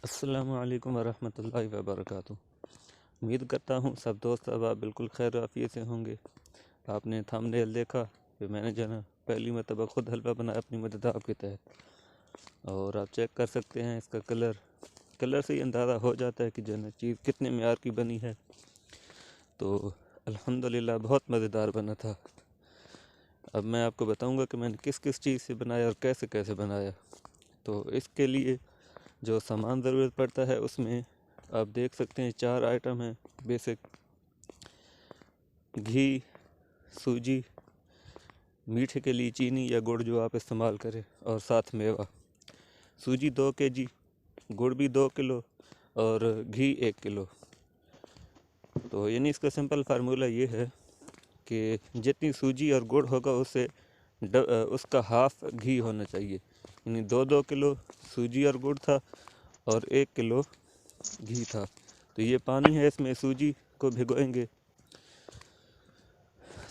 अस्सलामुअलैकुम वरहमतुल्लाहि वबरकातुहू। उम्मीद करता हूँ सब दोस्त अब आप बिल्कुल खैर आफियत से होंगे। आपने थंबनेल देखा कि मैंने जो है पहली मरतबा ख़ुद हलवा बनाया अपनी मदद आपके तहत। और आप चेक कर सकते हैं इसका कलर से ही अंदाज़ा हो जाता है कि जो है चीज़ कितने मेयार की बनी है। तो अल्हम्दुलिल्लाह बहुत मज़ेदार बना था। अब मैं आपको बताऊंगा कि मैंने किस किस चीज़ से बनाया और कैसे कैसे बनाया। तो इसके लिए जो सामान ज़रूरत पड़ता है उसमें आप देख सकते हैं 4 आइटम हैं बेसिक। घी, सूजी, मीठे के लिए चीनी या गुड़ जो आप इस्तेमाल करें, और साथ मेवा। सूजी 2 kg, गुड़ भी 2 किलो और घी 1 किलो। तो यानी इसका सिंपल फार्मूला ये है कि जितनी सूजी और गुड़ होगा उसका हाफ घी होना चाहिए। यानी 2-2 किलो सूजी और गुड़ था और 1 किलो घी था। तो ये पानी है, इसमें सूजी को भिगोएंगे।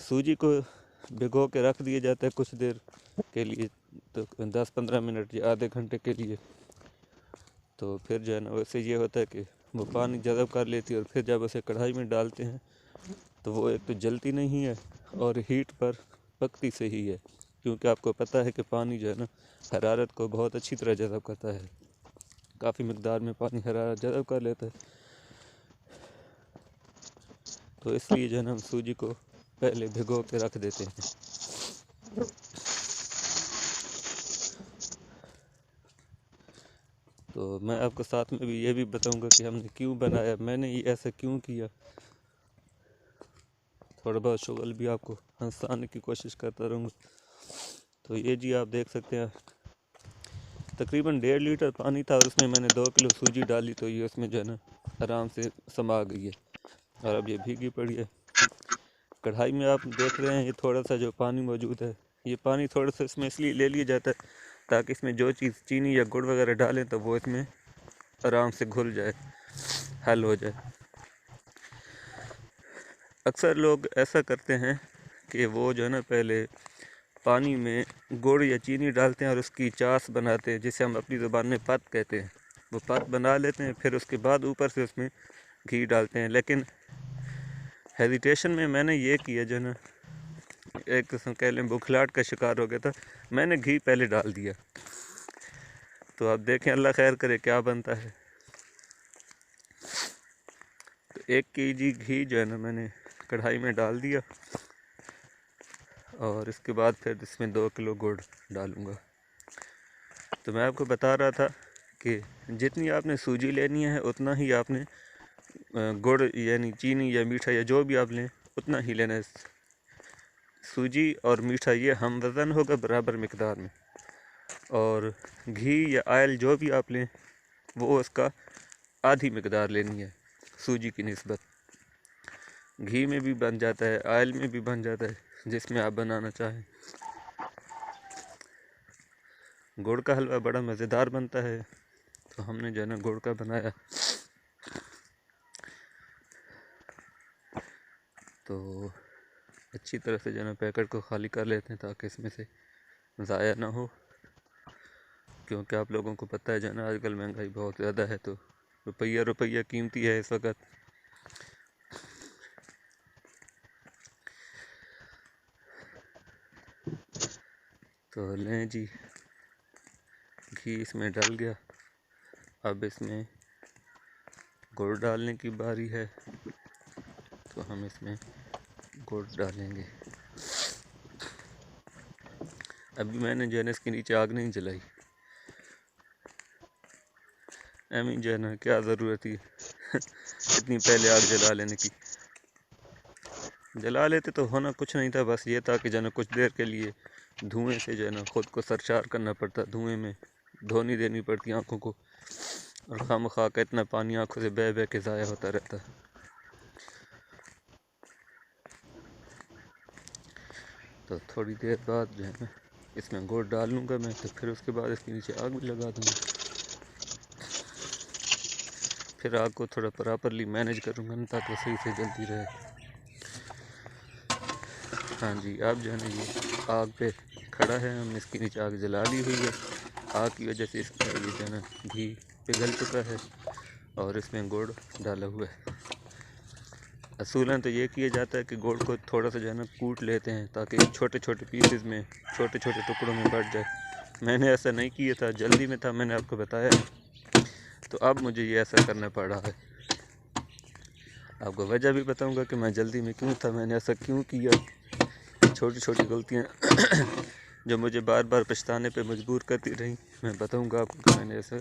सूजी को भिगो के रख दिया जाता है कुछ देर के लिए, तो 10-15 मिनट या आधे घंटे के लिए। तो फिर जो है ना वैसे ये होता है कि वो पानी जज़ब कर लेती है, और फिर जब उसे कढ़ाई में डालते हैं तो वो एक तो जलती नहीं है और हीट पर पकती सही है, क्योंकि आपको पता है कि पानी जो है ना हरारत को बहुत अच्छी तरह जज़ब करता है। काफ़ी मकदार में पानी हरारत जज़ब कर लेता है। तो इसलिए जो है ना हम सूजी को पहले भिगो के रख देते हैं। तो मैं आपको साथ में भी ये भी बताऊंगा कि हमने क्यों बनाया, मैंने ये ऐसा क्यों किया। थोड़ा बहुत शुगल भी आपको हंसाने की कोशिश करता रहूँगा। तो ये जी आप देख सकते हैं तकरीबन 1.5 लीटर पानी था और उसमें मैंने 2 किलो सूजी डाली। तो ये उसमें जो है ना आराम से समा गई है और अब ये भीगी पड़ी है। कढ़ाई में आप देख रहे हैं ये थोड़ा सा जो पानी मौजूद है, ये पानी थोड़ा सा इसमें इसलिए ले लिया जाता है ताकि इसमें जो चीज़ चीनी या गुड़ वगैरह डालें तो वो इसमें आराम से घुल जाए, हल हो जाए। अक्सर लोग ऐसा करते हैं कि वो जो है ना पहले पानी में गुड़ या चीनी डालते हैं और उसकी चास बनाते हैं, जिसे हम अपनी ज़ुबान में पत कहते हैं। वो पत बना लेते हैं, फिर उसके बाद ऊपर से उसमें घी डालते हैं। लेकिन हेजिटेशन में मैंने ये किया, जो ना एक किस्म कह लें बुखलाहट का शिकार हो गया था, मैंने घी पहले डाल दिया। तो आप देखें अल्लाह खैर करे क्या बनता है। तो 1 kg घी जो है ना मैंने कढ़ाई में डाल दिया और इसके बाद फिर इसमें 2 किलो गुड़ डालूँगा। तो मैं आपको बता रहा था कि जितनी आपने सूजी लेनी है उतना ही आपने गुड़ यानी चीनी या मीठा या जो भी आप लें उतना ही लेना है। सूजी और मीठा ये हम वज़न होगा बराबर मिकदार में, और घी या आयल जो भी आप लें वो उसका आधी मिकदार लेनी है सूजी की निस्बत। घी में भी बन जाता है, आयल में भी बन जाता है, जिसमें आप बनाना चाहें। गुड़ का हलवा बड़ा मज़ेदार बनता है, तो हमने जो है ना गुड़ का बनाया। तो अच्छी तरह से जो है ना पैकेट को खाली कर लेते हैं ताकि इसमें से ज़ाया ना हो, क्योंकि आप लोगों को पता है जो है ना आजकल महंगाई बहुत ज़्यादा है, तो रुपया कीमती है इस वक्त। तो लें जी, घी इसमें डल गया। अब इसमें गुड़ डालने की बारी है, तो हम इसमें गुड़ डालेंगे। अभी मैंने जो है ना इसके नीचे आग नहीं जलाई, एमी जो है ना क्या ज़रूरत थी इतनी पहले आग जला लेने की। जला लेते तो होना कुछ नहीं था, बस ये था कि जो है ना कुछ देर के लिए धुएं से जो है ना ख़ुद को सरशार करना पड़ता, धुएं में धोनी देनी पड़ती आँखों को, और खामखा का इतना पानी आँखों से बह बह के ज़ाया होता रहता। तो थोड़ी देर बाद जो है ना इसमें गुड़ डाल लूँगा मैं, तो फिर उसके बाद इसके नीचे आग भी लगा दूँगा। फिर आग को थोड़ा प्रॉपरली मैनेज करूँगा ना ताकि सही से जल्दी रहे। हाँ जी, अब जो है ना ये आग पे खड़ा है, हमने इसके नीचे आग जला ली हुई है। आग की वजह से इसका ये जो है ना घी पिघल चुका है और इसमें गुड़ डाला हुआ है। असूलन तो ये किया जाता है कि गुड़ को थोड़ा सा जो है ना कूट लेते हैं ताकि छोटे छोटे पीसेस में, छोटे छोटे टुकड़ों में बढ़ जाए। मैंने ऐसा नहीं किया था, जल्दी में था, मैंने आपको बताया है, तो अब मुझे ये ऐसा करना पड़ रहा है। आपको वजह भी बताऊंगा कि मैं जल्दी में क्यों था, मैंने ऐसा क्यों किया। छोटी छोटी गलतियाँ जो मुझे बार बार पछताने पे मजबूर करती रही, मैं बताऊंगा आपको कि मैंने ऐसा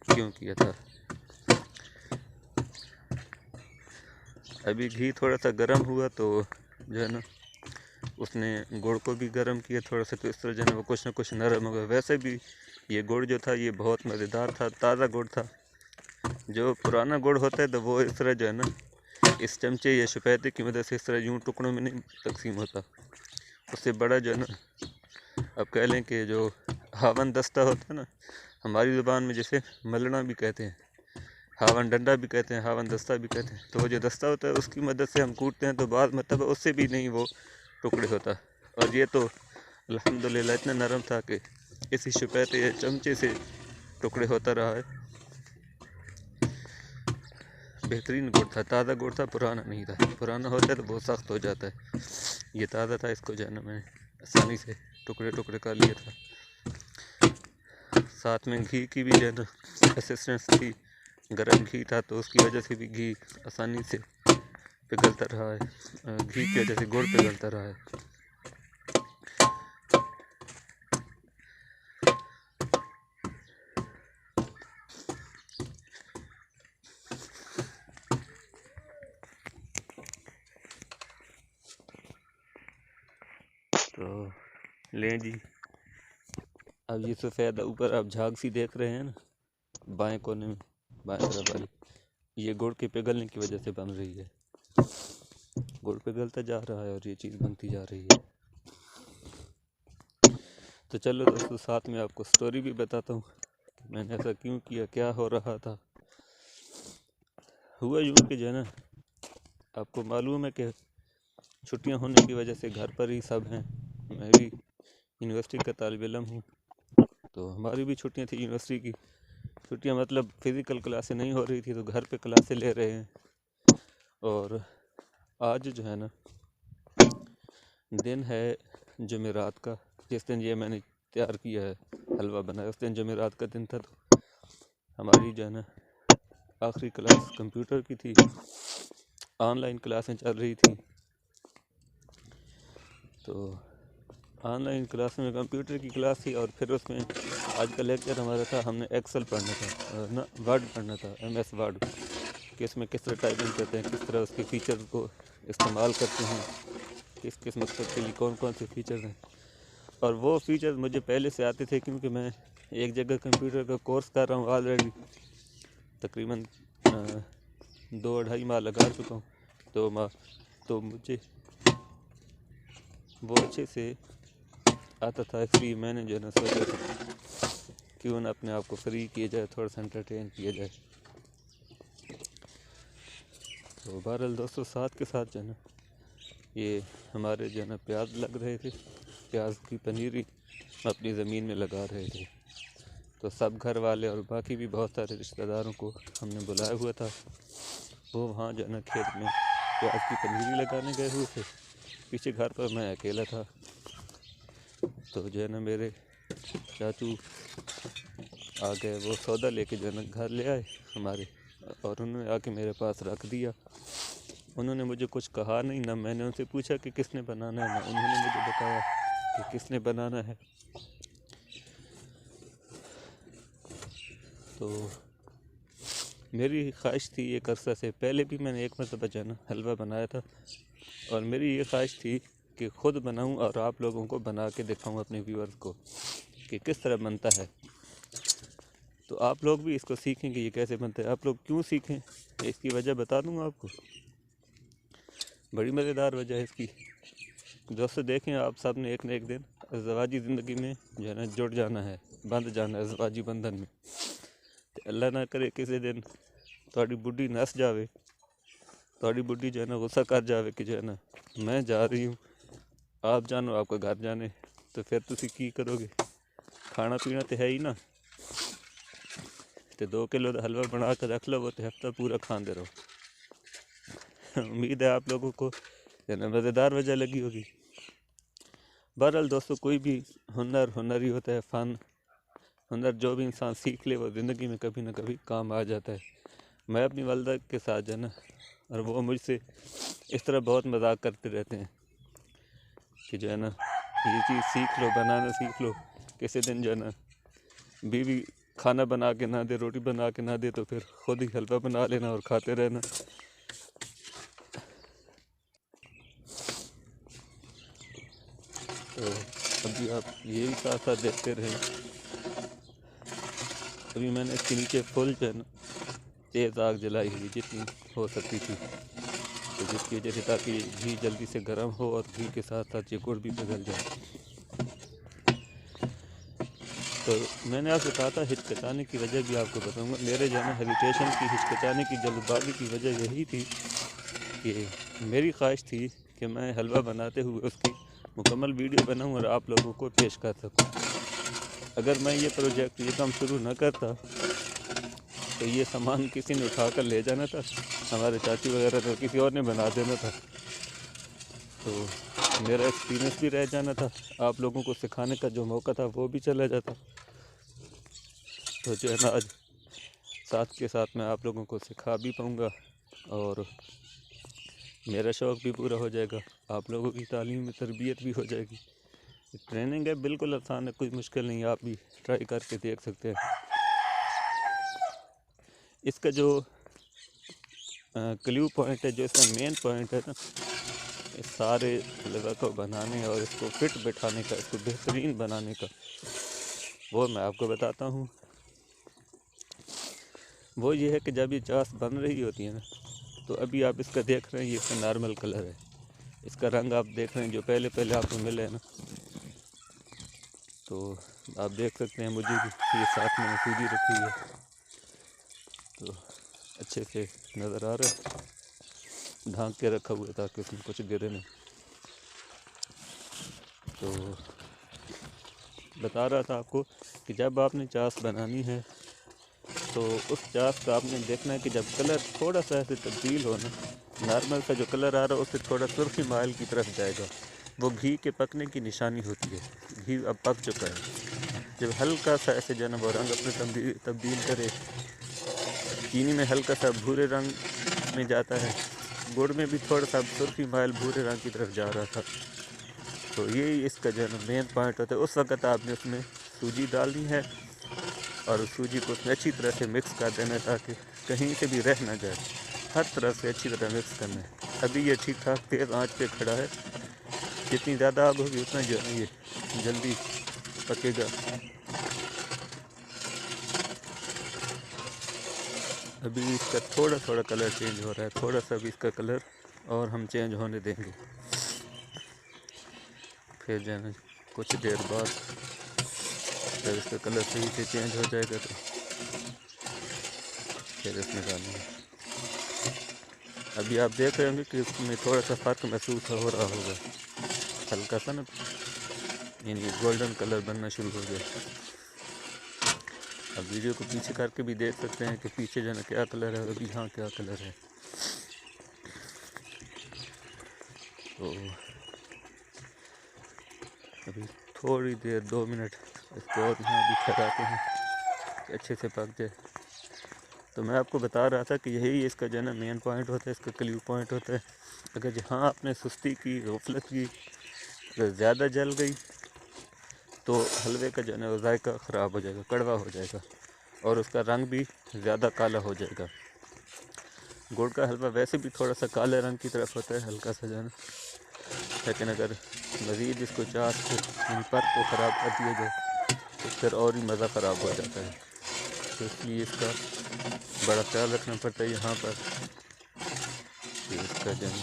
क्यों किया था। अभी घी थोड़ा सा गर्म हुआ तो जो है ना उसने गुड़ को भी गर्म किया थोड़ा सा, तो इस तरह जो है ना वो कुछ ना कुछ नरम हो गया। वैसे भी ये गुड़ जो था ये बहुत मज़ेदार था, ताज़ा गुड़ था। जो पुराना गुड़ होता है तो वो इस तरह जो है ना इस चमचे या शुपैते की मदद से इस तरह यूँ टुकड़ों में नहीं तकसीम होता। उससे बड़ा जो है ना, अब कह लें कि जो हावन दस्ता होता है ना, हमारी ज़ुबान में जैसे मलना भी कहते हैं, हावन डंडा भी कहते हैं, हावन दस्ता भी कहते हैं, तो वो जो दस्ता होता है उसकी मदद से हम कूटते हैं तो बाद मतलब उससे भी नहीं वो टुकड़े होता। और ये तो अल्हम्दुलिल्लाह इतना नरम था कि इसी शुपैते या चमचे से टुकड़े होता रहा है। बेहतरीन गुड़ था, ताज़ा गुड़ था, पुराना नहीं था। पुराना होता है तो बहुत सख्त हो जाता है, ये ताज़ा था, इसको जो है ना मैंने आसानी से टुकड़े टुकड़े कर लिया था। साथ में घी की भी जो है ना असिस्टेंस थी, गर्म घी था तो उसकी वजह से भी घी आसानी से पिघलता रहा है, घी की वजह से गुड़ पिघलता रहा है। तो लें जी, अब ये सफ़ेद ऊपर आप झाग सी देख रहे हैं ना बाएं कोने में, बाएं तरफ वाली, ये गुड़ के पिघलने की वजह से बन रही है। गुड़ पिघलता जा रहा है और ये चीज़ बनती जा रही है। तो चलो दोस्तों, साथ में आपको स्टोरी भी बताता हूँ मैंने ऐसा क्यों किया, क्या हो रहा था। हुआ यूँ कि जो है ना, आपको मालूम है कि छुट्टियां होने की वजह से घर पर ही सब हैं। मैं भी यूनिवर्सिटी का तालिब इल्म हूँ, तो हमारी भी छुट्टियां थी यूनिवर्सिटी की। छुट्टियां मतलब फ़िज़िकल क्लासें नहीं हो रही थी तो घर पे क्लासें ले रहे हैं। और आज जो है ना दिन है जुमेरात का, जिस दिन ये मैंने तैयार किया है, हलवा बनाया, उस दिन जुमेरात का दिन था। तो हमारी जो है ना आखिरी क्लास कंप्यूटर की थी, ऑनलाइन क्लासें चल रही थी। तो ऑनलाइन क्लास में कंप्यूटर की क्लास थी और फिर उसमें आज का लेक्चर हमारा था, हमने एक्सेल पढ़ना था ना, वर्ड पढ़ना था, MS वर्ड, कि इसमें किस तरह टाइपिंग करते हैं, किस तरह उसके फीचर्स को इस्तेमाल करते हैं, किस किस मकसद के लिए कौन कौन से फीचर्स हैं। और वो फीचर्स मुझे पहले से आते थे क्योंकि मैं एक जगह कंप्यूटर का कोर्स कर रहा हूँ ऑलरेडी, तकरीबन 2-2.5 माह लगा चुका हूँ, 2 माह। तो मुझे वो अच्छे से आता था, इसलिए मैंने जो है ना सोचा था क्यों ना अपने आप को फ्री किया जाए, थोड़ा सा एंटरटेन किया जाए। तो बहरहाल दोस्तों, साथ के साथ जो है ना ये हमारे जो है ना प्याज लग रहे थे, प्याज की पनीरी अपनी ज़मीन में लगा रहे थे। तो सब घर वाले और बाकी भी बहुत सारे रिश्तेदारों को हमने बुलाया हुआ था, वो वहाँ जो है ना खेत में प्याज की पनीरी लगाने गए हुए थे। पीछे घर पर मैं अकेला था। तो जो है ना मेरे चाचू आ गए, वो सौदा लेके जो है ना घर ले आए हमारे, और उन्होंने आके मेरे पास रख दिया। उन्होंने मुझे कुछ कहा नहीं, ना मैंने उनसे पूछा कि किसने बनाना है, ना उन्होंने मुझे बताया कि किसने बनाना है। तो मेरी ख्वाहिश थी एक अरसा से, पहले भी मैंने एक मरतबा जो है ना हलवा बनाया था, और मेरी ये ख्वाहिश थी कि ख़ुद बनाऊं और आप लोगों को बना के दिखाऊं, अपने व्यूअर्स को, कि किस तरह बनता है। तो आप लोग भी इसको सीखें कि ये कैसे बनता है। आप लोग क्यों सीखें, इसकी वजह बता दूंगा आपको, बड़ी मज़ेदार वजह है इसकी। दोस्तों देखें, आप सब ने एक न एक दिन ज़वाजी ज़िंदगी में जो है ना जुड़ जाना है, बंध जाना है ज़वाजी बंधन में। तो अल्लाह ना करे किसी दिन थोड़ी बुढ़ी नस जावे, थोड़ी बुढ़ी जो है ना गुस्सा कर जावे कि जो है ना मैं जा रही हूँ, आप जानो आपका घर जाने, तो फिर तुसी की करोगे, खाना पीना तो है ही ना। तो 2 किलो का हलवा बना कर रख लो, वो तो हफ्ता पूरा खाते रहो। उम्मीद है आप लोगों को मज़ेदार वजह लगी होगी। बहरहाल दोस्तों, कोई भी हुनर ही होता है, फ़न हुनर जो भी इंसान सीख ले वो ज़िंदगी में कभी ना कभी काम आ जाता है। मैं अपनी वालदा के साथ जो है ना, और वो मुझसे इस तरह बहुत मजाक करते रहते हैं कि जो है ना, ये चीज़ सीख लो, बनाना सीख लो। किसी दिन जो है ना बीवी खाना बना के ना दे, रोटी बना के ना दे, तो फिर खुद ही हलवा बना लेना और खाते रहना। तो अभी आप ये भी साथ साथ देखते रहें। अभी मैंने इसके नीचे फुल जो है ना तेज़ आग जलाई हुई जितनी हो सकती थी, तो जिसकी वजह से ताकि घी जल्दी से गर्म हो और घी के साथ साथ ये गुड़ भी पिघल जाए। तो मैंने आपसे कहा था हिचकिचाने की वजह भी आपको बताऊंगा। मेरे जो है ना हेजिटेशन की, हिचकिचाने की, जल्दबाजी की वजह यही थी कि मेरी ख्वाहिश थी कि मैं हलवा बनाते हुए उसकी मुकम्मल वीडियो बनाऊं और आप लोगों को पेश कर सकूं। अगर मैं ये प्रोजेक्ट, ये काम शुरू न करता तो ये सामान किसी ने उठा कर ले जाना था, हमारे चाची वगैरह तो किसी और ने बना देना था, तो मेरा एक्सपीरियंस भी रह जाना था, आप लोगों को सिखाने का जो मौका था वो भी चला जाता। तो जो है ना आज साथ के साथ मैं आप लोगों को सिखा भी पाऊँगा और मेरा शौक़ भी पूरा हो जाएगा, आप लोगों की तालीम में तरबियत भी हो जाएगी। ट्रेनिंग है, बिल्कुल आसान है, कुछ मुश्किल नहीं है, आप भी ट्राई करके देख सकते हैं। इसका जो क्ल्यू पॉइंट है, जो इसका मेन पॉइंट है ना, इस सारे हलवा को बनाने और इसको फिट बैठाने का, इसको बेहतरीन बनाने का, वो मैं आपको बताता हूँ। वो ये है कि जब ये चास बन रही होती है ना, तो अभी आप इसका देख रहे हैं, ये इसका नॉर्मल कलर है, इसका रंग आप देख रहे हैं जो पहले आपको मिले है ना, तो आप देख सकते हैं मुझे भी ये साथ में सूजी रखी है, तो अच्छे से नज़र आ रहा है, ढांक के रखा हुआ है ताकि उसमें कुछ गिरे नहीं। तो बता रहा था आपको कि जब आपने चास बनानी है तो उस चास का आपने देखना है कि जब कलर थोड़ा सा ऐसे तब्दील हो ना, नॉर्मल सा जो कलर आ रहा है उससे थोड़ा सुर्खी माइल की तरफ जाएगा, वो घी के पकने की निशानी होती है, घी अब पक चुका है। जब हल्का सा ऐसे जो है ना वो रंग अपने तब्दील करे, चीनी में हल्का सा भूरे रंग में जाता है, गुड़ में भी थोड़ा सा सुर्खी माइल भूरे रंग की तरफ जा रहा था, तो यही इसका जो है ना मेन पॉइंट होता है। उस वक्त आपने उसमें सूजी डालनी है और उस सूजी को उसमें अच्छी तरह से मिक्स कर देना है ताकि कहीं से भी रह ना जाए, हर तरह से अच्छी तरह मिक्स करना है। अभी ये ठीक ठाक तेज़ आंच पे खड़ा है, जितनी ज़्यादा आग होगी उतना जो है ये जल्दी पकेगा। अभी इसका थोड़ा कलर चेंज हो रहा है, थोड़ा सा भी इसका कलर और हम चेंज होने देंगे, फिर जो है ना कुछ देर बाद जब इसका कलर सही से चेंज हो जाएगा तो फिर इसमें डालेंगे। अभी आप देख रहे होंगे कि इसमें थोड़ा सा फ़र्क महसूस हो रहा होगा, हल्का सा ना, यानी गोल्डन कलर बनना शुरू हो गया। अब वीडियो को पीछे करके भी देख सकते हैं कि पीछे जो है ना क्या कलर है, अभी यहाँ क्या कलर है। तो अभी थोड़ी देर 2 मिनट इसको और यहाँ भी ठहराते हैं कि अच्छे से पक जाए। तो मैं आपको बता रहा था कि यही इसका जो है ना मेन पॉइंट होता है, इसका क्ल्यू पॉइंट होता है। अगर जहाँ आपने सुस्ती की, गफलत की, अगर ज़्यादा जल गई तो हलवे का जो है ना वो जायका ख़राब हो जाएगा, कड़वा हो जाएगा और उसका रंग भी ज़्यादा काला हो जाएगा। गुड़ का हलवा वैसे भी थोड़ा सा काले रंग की तरफ होता है, हल्का सा जो है ना, लेकिन अगर मज़ीद इसको चास को, पर को ख़राब कर दिया जाए तो फिर और ही मज़ा ख़राब हो जाता है। तो इसलिए इसका बड़ा ख्याल रखना पड़ता है यहाँ पर कि इसका जो है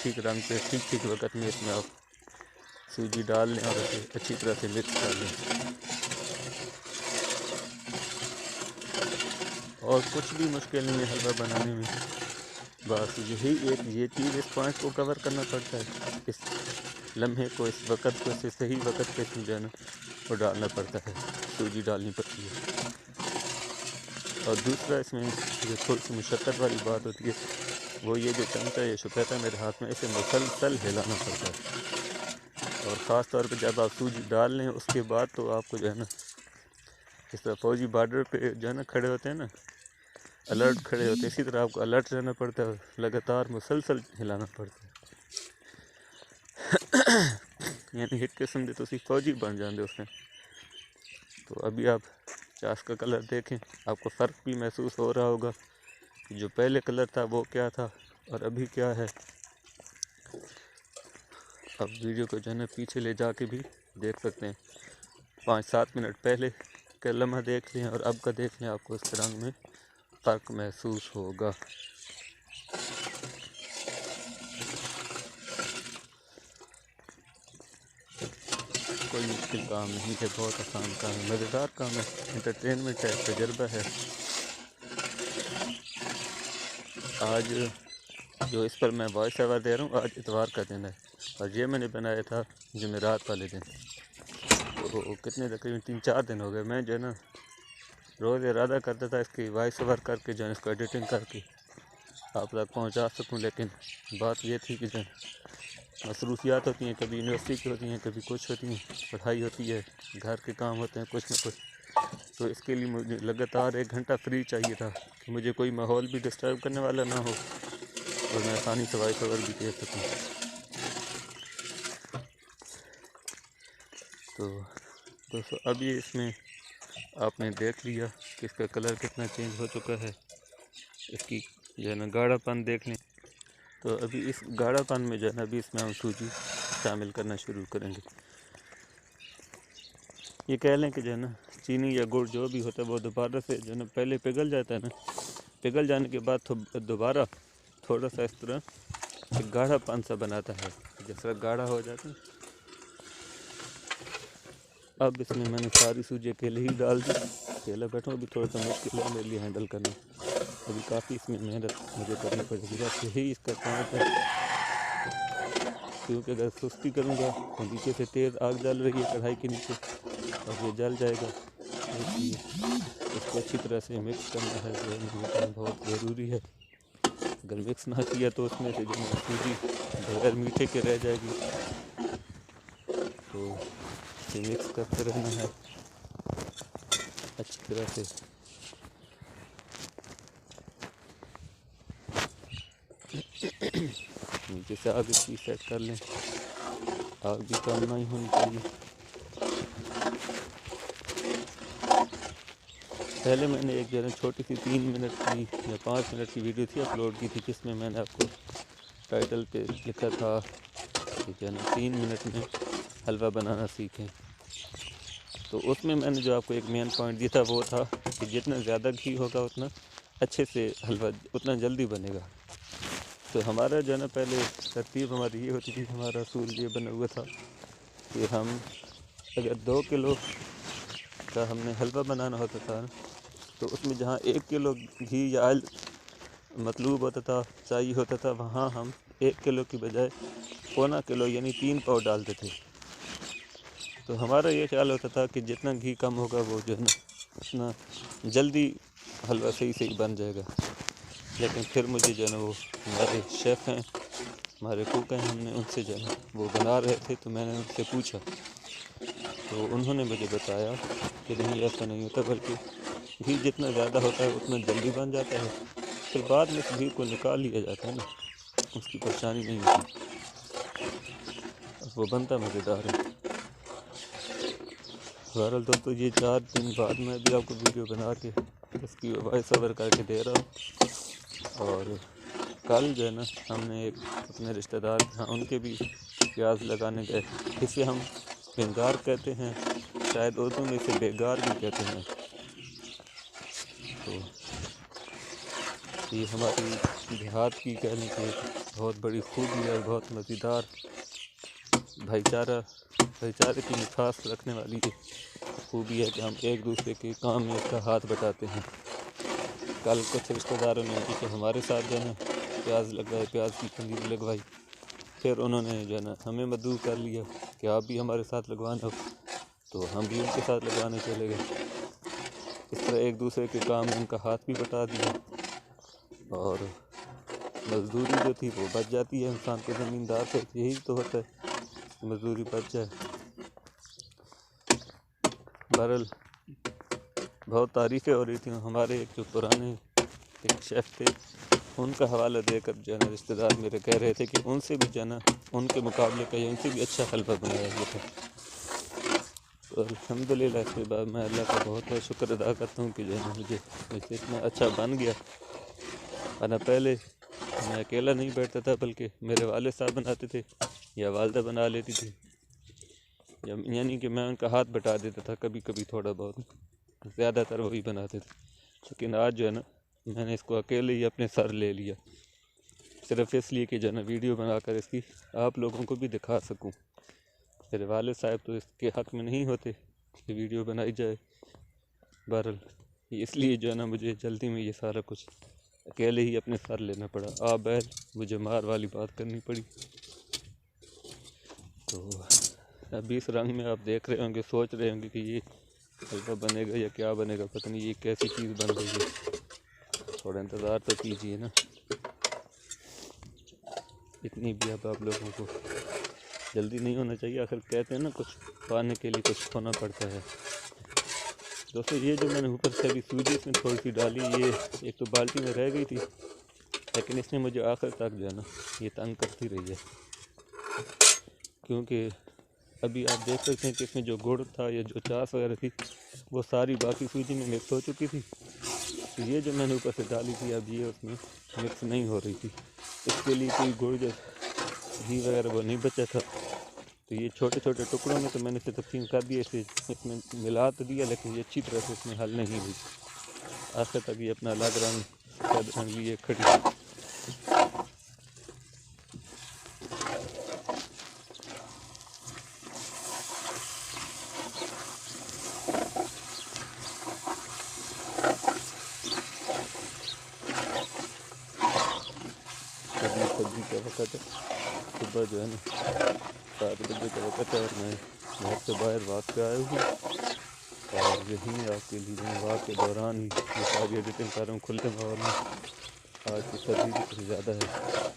ठीक रंग पे ठीक वक्त में इसमें आप सूजी डाल लें और इसे अच्छी तरह से मिक्स कर लें। और कुछ भी मुश्किल नहीं है हलवा बनाने में, बस यही ये चीज़, इस पॉइंट को कवर करना पड़ता है, इस लम्हे को, इस वक़्त को, इसे सही वक़्त पे जो है ना वो डालना पड़ता है, सूजी डालनी पड़ती है। और दूसरा इसमें जो थोड़ी सी मुशक्क़त वाली बात होती है वो ये, जो चमचा ये शुपैता मेरे हाथ में, इसे मुसलसल हिलाना पड़ता है। और ख़ास तौर पे जब आप सूजी डाल लें उसके बाद तो आपको जो है ना, इस तरह फ़ौजी बॉर्डर पे जो है ना खड़े होते हैं ना, अलर्ट खड़े होते हैं, इसी तरह आपको अलर्ट रहना पड़ता है, लगातार मुसलसल हिलाना पड़ता है। यानी एक किस्म के तुसी फ़ौजी बन जाते उसमें। तो अभी आप चाश का कलर देखें, आपको फ़र्क भी महसूस हो रहा होगा कि जो पहले कलर था वो क्या था और अभी क्या है। अब वीडियो को जो है ना पीछे ले जाके भी देख सकते हैं, 5-7 मिनट पहले का लम्हा देख लें और अब का देख लें, आपको इस रंग में फ़र्क महसूस होगा। कोई मुश्किल काम नहीं है, बहुत आसान काम है, मज़ेदार काम है, एंटरटेनमेंट है, तजर्बा है। आज जो इस पर मैं वॉइस ओवर दे रहा हूँ, आज इतवार का दिन है और ये मैंने बनाया था जुमेरात वाले दिन। तो कितने तकरीबन 3-4 दिन हो गए। मैं जो है ना रोज़ इरादा करता था इसकी वॉइस ओवर करके जो है इसको एडिटिंग करके आप तक पहुँचा सकूँ, लेकिन बात ये थी कि जो मसरूफियात होती हैं, कभी यूनिवर्सिटी की होती हैं, कभी कुछ होती हैं, पढ़ाई होती है, घर के काम होते हैं कुछ न कुछ। तो इसके लिए मुझे लगातार 1 घंटा फ्री चाहिए था कि मुझे कोई माहौल भी डिस्टर्ब करने वाला ना हो और मैं आसानी से वॉइस ओवर भी दे सकूँ। तो दोस्तों अभी इसमें आपने देख लिया कि इसका कलर कितना चेंज हो चुका है, इसकी जो है ना गाढ़ापन देख लें। तो अभी इस गाढ़ापन में जो है ना अभी इसमें हम सूजी शामिल करना शुरू करेंगे। ये कह लें कि जो है ना चीनी या गुड़ जो भी होता है वो दोबारा से जो है ना पहले पिघल जाता है ना, पिघल जाने के बाद दोबारा थोड़ा सा इस तरह एक गाढ़ापन सा बनाता है, जिस तरह गाढ़ा हो जाता है। अब इसमें मैंने सारी सूजी अकेले ही डाल दी, अकेला बैठा हूँ, अभी थोड़ा सा मुश्किल है मेरे लिए हैंडल करना, अभी काफ़ी इसमें मेहनत मुझे करनी पड़ेगी। बस यही इसका काम है, क्योंकि अगर सुस्ती करूँगा तो नीचे से तेज़ आग जल रही है कढ़ाई के नीचे और ये जल जाएगा। इसलिए इसको अच्छी तरह से मिक्स करना है, जो है बहुत ज़रूरी है। अगर मिक्स ना किया तो उसमें से जो सूजी बगैर मीठे के रह जाएगी। तो इसे मिक्स करते रहना है अच्छी तरह से। नीचे से आग इसकी सेट कर लें, आग भी कम नहीं होनी चाहिए। पहले मैंने एक जो है छोटी सी 3 मिनट की या 5 मिनट की वीडियो थी अपलोड की थी, जिसमें मैंने आपको टाइटल पे लिखा था कि जो है 3 मिनट में हलवा बनाना सीखें। तो उसमें मैंने जो आपको एक मेन पॉइंट दिया था वो था कि जितना ज़्यादा घी होगा उतना अच्छे से हलवा उतना जल्दी बनेगा। तो हमारा जो है ना पहले तरतीब हमारी ये होती थी, हमारा असूल ये बना हुआ था कि हम अगर 2 किलो का हमने हलवा बनाना होता था तो उसमें जहाँ 1 किलो घी या ऑयल मतलूब होता था, चाहिए होता था, वहाँ हम 1 किलो की बजाय 1.25 किलो यानी 3 पाव डालते थे। तो हमारा ये ख्याल होता था कि जितना घी कम होगा वो जो है ना उतना जल्दी हलवा सही बन जाएगा। लेकिन फिर मुझे जो है ना वो हमारे शेफ़ हैं, हमारे कुक हैं, हमने उनसे जो है वो बना रहे थे तो मैंने उनसे पूछा तो उन्होंने मुझे बताया कि नहीं ऐसा नहीं होता, बल्कि घी जितना ज़्यादा होता है उतना जल्दी बन जाता है, फिर बाद में घी को निकाल लिया जाता है ना, उसकी परेशानी नहीं होती, वो बनता मज़ेदार है। बहरहाल दोस्तों ये 4 दिन बाद मैं भी आपको वीडियो बना के इसकी वॉइस ओवर करके दे रहा हूँ। और कल जो है ना हमने एक अपने रिश्तेदार हाँ उनके भी प्याज लगाने गए, इसे हम बेंगार कहते हैं, शायद उर्दू में इसे बेगार भी कहते हैं। तो ये हमारी देहात की कहने की बहुत बड़ी खूबी है, बहुत मज़ेदार भाईचारे की मिठास रखने वाली ये खूबी है कि हम एक दूसरे के काम में इसका हाथ बटाते हैं। कल कुछ रिश्तेदारों ने कि हमारे साथ जो है ना प्याज लगवाए, प्याज की पंजीरी लगवाई, फिर उन्होंने जो है ना हमें मदऊ कर लिया कि आप भी हमारे साथ लगवाना हो, तो हम भी उनके साथ लगवाने चले गए। इस तरह एक दूसरे के काम में उनका हाथ भी बटा दिया और मजदूरी जो थी वो बच जाती है। इंसान को ज़मींदार से यही तो होता है, मजदूरी बच जाए। बहरहाल बहुत तारीफ़ें हो रही थी। हमारे एक जो पुराने एक शेफ़ थे, उनका हवाला देकर जो है ना रिश्तेदार मेरे कह रहे थे कि उनसे भी जो है ना उनके मुकाबले कहीं उनसे भी अच्छा हलवा बनाया गया था। तो अल्हम्दुलिल्लाह इसके बाद मैं अल्लाह का बहुत बहुत शुक्र अदा करता हूँ कि जो है ना मुझे इतना अच्छा बन गया। वरना पहले मैं अकेला नहीं बैठता था, बल्कि मेरे वालिद साहब बनाते थे या वालदा बना लेती थी, यानी कि मैं उनका हाथ बटा देता था कभी कभी थोड़ा बहुत, ज़्यादातर वही बनाते थे। लेकिन आज जो है ना मैंने इसको अकेले ही अपने सर ले लिया, सिर्फ इसलिए कि जो है ना वीडियो बनाकर इसकी आप लोगों को भी दिखा सकूं। मेरे वालिद साहब तो इसके हक़ में नहीं होते कि वीडियो बनाई जाए। बहरहाल इसलिए जो है ना मुझे जल्दी में ये सारा कुछ अकेले ही अपने सर लेना पड़ा। आप बैल मुझे मार वाली बात करनी पड़ी। तो अभी इस रंग में आप देख रहे होंगे, सोच रहे होंगे कि ये हलवा बनेगा या क्या बनेगा, पता नहीं ये कैसी चीज़ बन रही है। थोड़ा इंतज़ार तो कीजिए ना, इतनी भी अब आप लोगों को जल्दी नहीं होना चाहिए। आखिर कहते हैं ना कुछ पाने के लिए कुछ खोना पड़ता है। दोस्तों ये जो मैंने ऊपर से अभी सूजी इसमें थोड़ी सी डाली, ये एक तो बाल्टी में रह गई थी, लेकिन इसने मुझे आखिर तक जो है ना ये तंग करती रही है, क्योंकि अभी आप देख सकते हैं कि इसमें जो गुड़ था या जो चास वगैरह थी वो सारी बाकी सूजी में मिक्स हो चुकी थी। तो ये जो मैंने ऊपर से डाली थी अब ये उसमें मिक्स नहीं हो रही थी। इसके लिए कोई गुड़ जो घी वगैरह वो नहीं बचा था। तो ये छोटे छोटे टुकड़ों में तो मैंने इसे तकसीम कर दिया, इसे इसमें मिला तो दिया, लेकिन ये अच्छी तरह से इसमें हल नहीं हुई। आखिर तक ये अपना अलग रंग लिए खड़ी। सब्जी का वक़्त है, सुबह जो है ना 7 बजे का वक़्त है और मैं घर से बाहर वॉक पे आया हूँ और यहीं आपके लिए मैं वॉक के दौरान ही ये सारी एडिटिंग कर रहा हूँ खुले माहौल में। आज की सर्दी भी कुछ ज़्यादा है,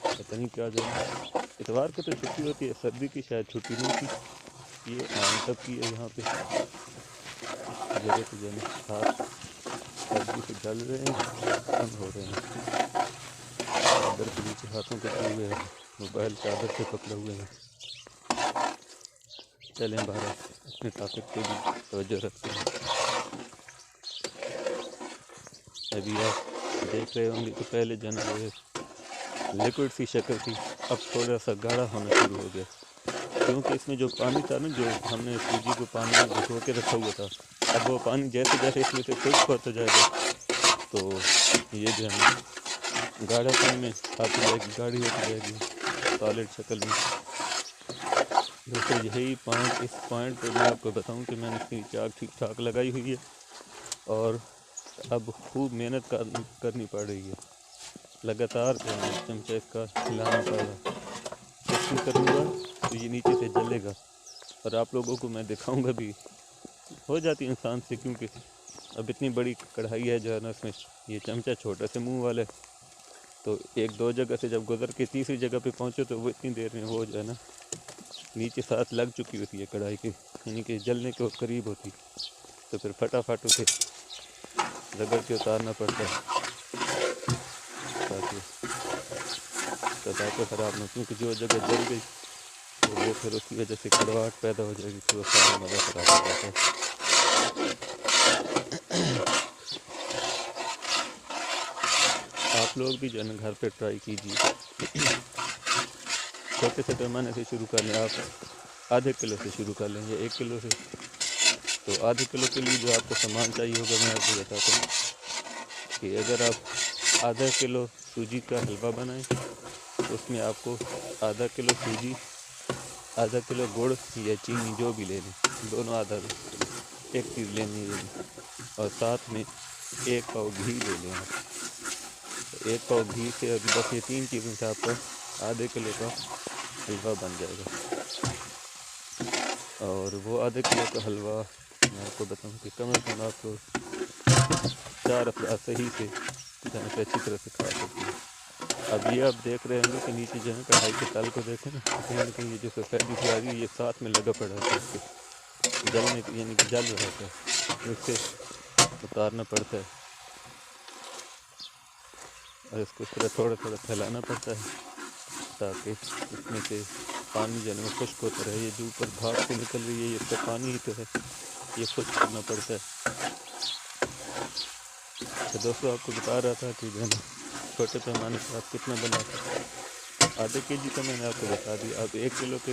पता नहीं क्या जो है। इतवार को तो छुट्टी होती है, सर्दी की शायद छुट्टी नहीं थी, ये आम तक की है। यहाँ पे जगह तो जो है हाथ सर्दी से जल रहे हैं, कम हो रहे हैं। चादर के नीचे हाथों के हुए हैं, मोबाइल चादर से पकड़े हुए हैं। चलें बाहर अपने ताकत पे भी तवज्जो रखते हैं। अभी आप देख रहे होंगे कि पहले जो है लिक्विड सी शक्ल थी, अब थोड़ा सा गाढ़ा होना शुरू हो गया, क्योंकि इसमें जो पानी था ना, जो हमने सूजी को पानी में भिगो के रखा हुआ था, अब वो पानी जैसे जैसे इसमें से खुश्क होता जाएगा तो ये जो है गाढ़ा पानी में आती जाएगी, गाढ़ी होती जाएगी सॉलिड शक्ल में। दोस्तों यही पॉइंट, इस पॉइंट पे मैं आपको बताऊं कि मैंने इसकी चाक ठीक ठाक लगाई हुई है और अब खूब मेहनत करनी पड़ रही है। लगातार चमचा इसका हिलाना पड़ेगा, कोशिश करूँगा तो ये नीचे से जलेगा और आप लोगों को मैं दिखाऊंगा भी। हो जाती है इंसान से, क्योंकि अब इतनी बड़ी कढ़ाई है जो है ना, उसमें ये चमचा छोटा से मुंह वाला है, तो एक दो जगह से जब गुजर के तीसरी जगह पे पहुँचे तो वो इतनी देर में वो जो है ना नीचे साथ लग चुकी होती है कढ़ाई के, यानी कि जलने के करीब होती, तो फिर फटाफट उसे रगड़ के उतारना पड़ता है ताकि पटाखे ख़राब न, क्योंकि जो जगह जल गई तो वो फिर उसकी वजह से कड़वाहट पैदा हो जाएगी, फिर वो सारा मज़ा ख़राब हो जाता है। आप लोग भी जो है ना घर पे ट्राई कीजिए। छोटे से पैमाने से शुरू कर लें, आप आधे किलो से शुरू कर लें या 1 किलो से। तो आधे किलो के लिए जो आपको सामान चाहिए होगा मैं आपको बताता हूँ कि अगर आप आधा किलो सूजी का हलवा बनाएं तो उसमें आपको आधा किलो सूजी, आधा किलो गुड़ या चीनी जो भी ले लें, दोनों आधा एक चीज़ लेनी है, और साथ में 1 पाव घी ले लें आप। तो 1 पाव घी से अभी बस ये 3 चीज़ों से आपका आधे किलो का हलवा बन जाएगा। और वो आधे किलो का हलवा मैं आपको बताऊं कि कम से कम आपको 4 अफराद सही से जहाँ पे अच्छी तरह से खा सकते हैं। अब ये आप देख रहे होंगे कि नीचे जो है कढ़ाई के तल को देखें ना, कहीं ना कहीं ये जो सफ़ेदी सी आ रही है ये साथ में लगा पड़ा था इसके जलने, यानी कि जल रहा था, तो इससे उतारना पड़ता है और इसको इस तरह थोड़ा थोड़ा फैलाना पड़ता है ताकि इसमें से पानी जो है वो खुश्क होता रहे। ये जो ऊपर भाप से निकल रही है ये इसका पानी ही तो है, ये खुश्क करना पड़ता है। तो दोस्तों आपको बता रहा था कि जो है छोटे पैमाने पर आप कितना बना सकते हैं। आधे केजी का मैंने आपको बता दिया। अब 1 किलो के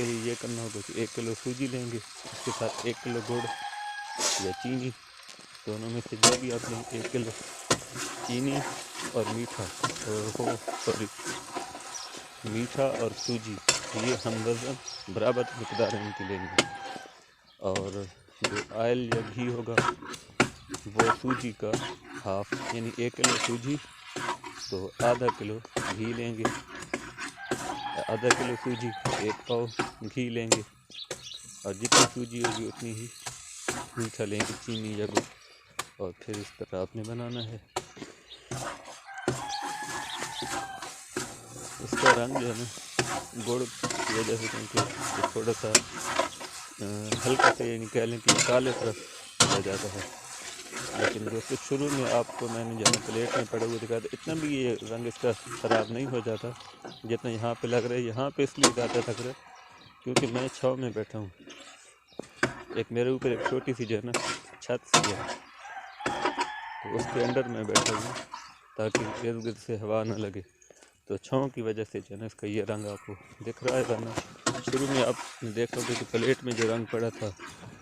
लिए ये करना होगा कि 1 किलो सूजी लेंगे, उसके साथ 1 किलो गुड़ या चीनी, दोनों में से जो भी आप लें, 1 किलो चीनी और मीठा और सूजी, ये हम वज़न बराबर मिकदार में इनकी लेंगे। और जो ऑयल या घी होगा वो सूजी का हाफ, यानी 1 किलो सूजी तो आधा किलो घी लेंगे, आधा किलो सूजी 1 पाव घी लेंगे, और जितनी सूजी होगी उतनी ही मीठा लेंगे, चीनी या गुड़, और फिर इस तरह आपने बनाना है। इसका रंग जो है ना गुड़ की वजह से, क्योंकि थोड़ा सा हल्का से यानी कह लें कि काले तरफ चला जाता है, लेकिन दोस्तों शुरू में आपको मैंने जब प्लेट में पड़े हुए दिखाया था इतना भी ये रंग इसका ख़राब नहीं हो जाता जितना यहाँ पे लग रहा है। यहाँ पे इसलिए ज़्यादा लग रहा है क्योंकि मैं छाँव में बैठा हूँ, एक मेरे ऊपर एक छोटी सी जो है ना छत सी है, तो उसके अंदर मैं बैठा हूँ ताकि इर्द गिर्द से हवा ना लगे, तो छाँव की वजह से जो है ना इसका ये रंग आपको दिख रहा है। वरना शुरू में आपने देखोगे कि प्लेट में जो रंग पड़ा था,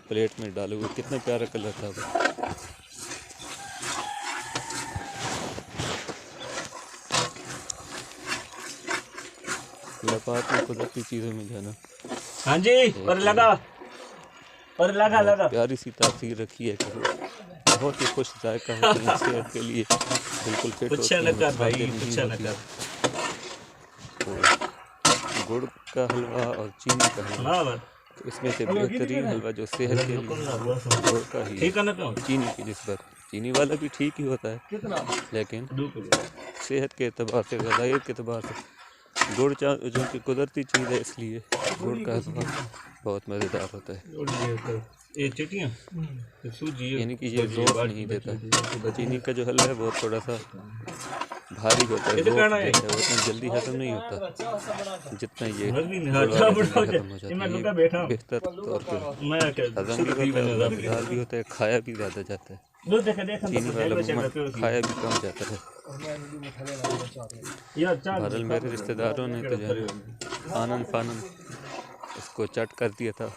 प्लेट में डाले हुए, कितना प्यारा कलर था वो। लपात में कुदरती चीज़ों में जो है ना, हाँ जी, और लगा प्यारी सी तासीर रखी है कि बहुत ही खुश जायका होती है, सेहत के लिए बिल्कुल फिट होती है। तो गुड़ का हलवा और चीनी का हलवा, तो इसमें से बेहतरीन हलवा जो सेहत के लिए गुड़ का ही है। चीनी की निस्बत चीनी वाला भी ठीक ही होता है, लेकिन सेहत के एतबार से, ग़िज़ाइयत के एतबार से गुड़ जो कि कुदरती चीज़ है, इसलिए गुड़ का हलवा बहुत मज़ेदार होता है। यानी कि ये जोर नहीं देता। चीनी का जो हलवा है वो थोड़ा सा भारी होता है, वो इतना जल्दी खत्म नहीं होता जितना ये खत्म हो जाता है। बेहतर तौर पर हज़म भी होता है, मज़ेदार भी होता है, खाया भी ज़्यादा जाता है। चीनी वाला खाया भी कम जाता है। बहरहाल मेरे रिश्तेदारों ने तो जो आनन फानन इसको चट कर दिया था,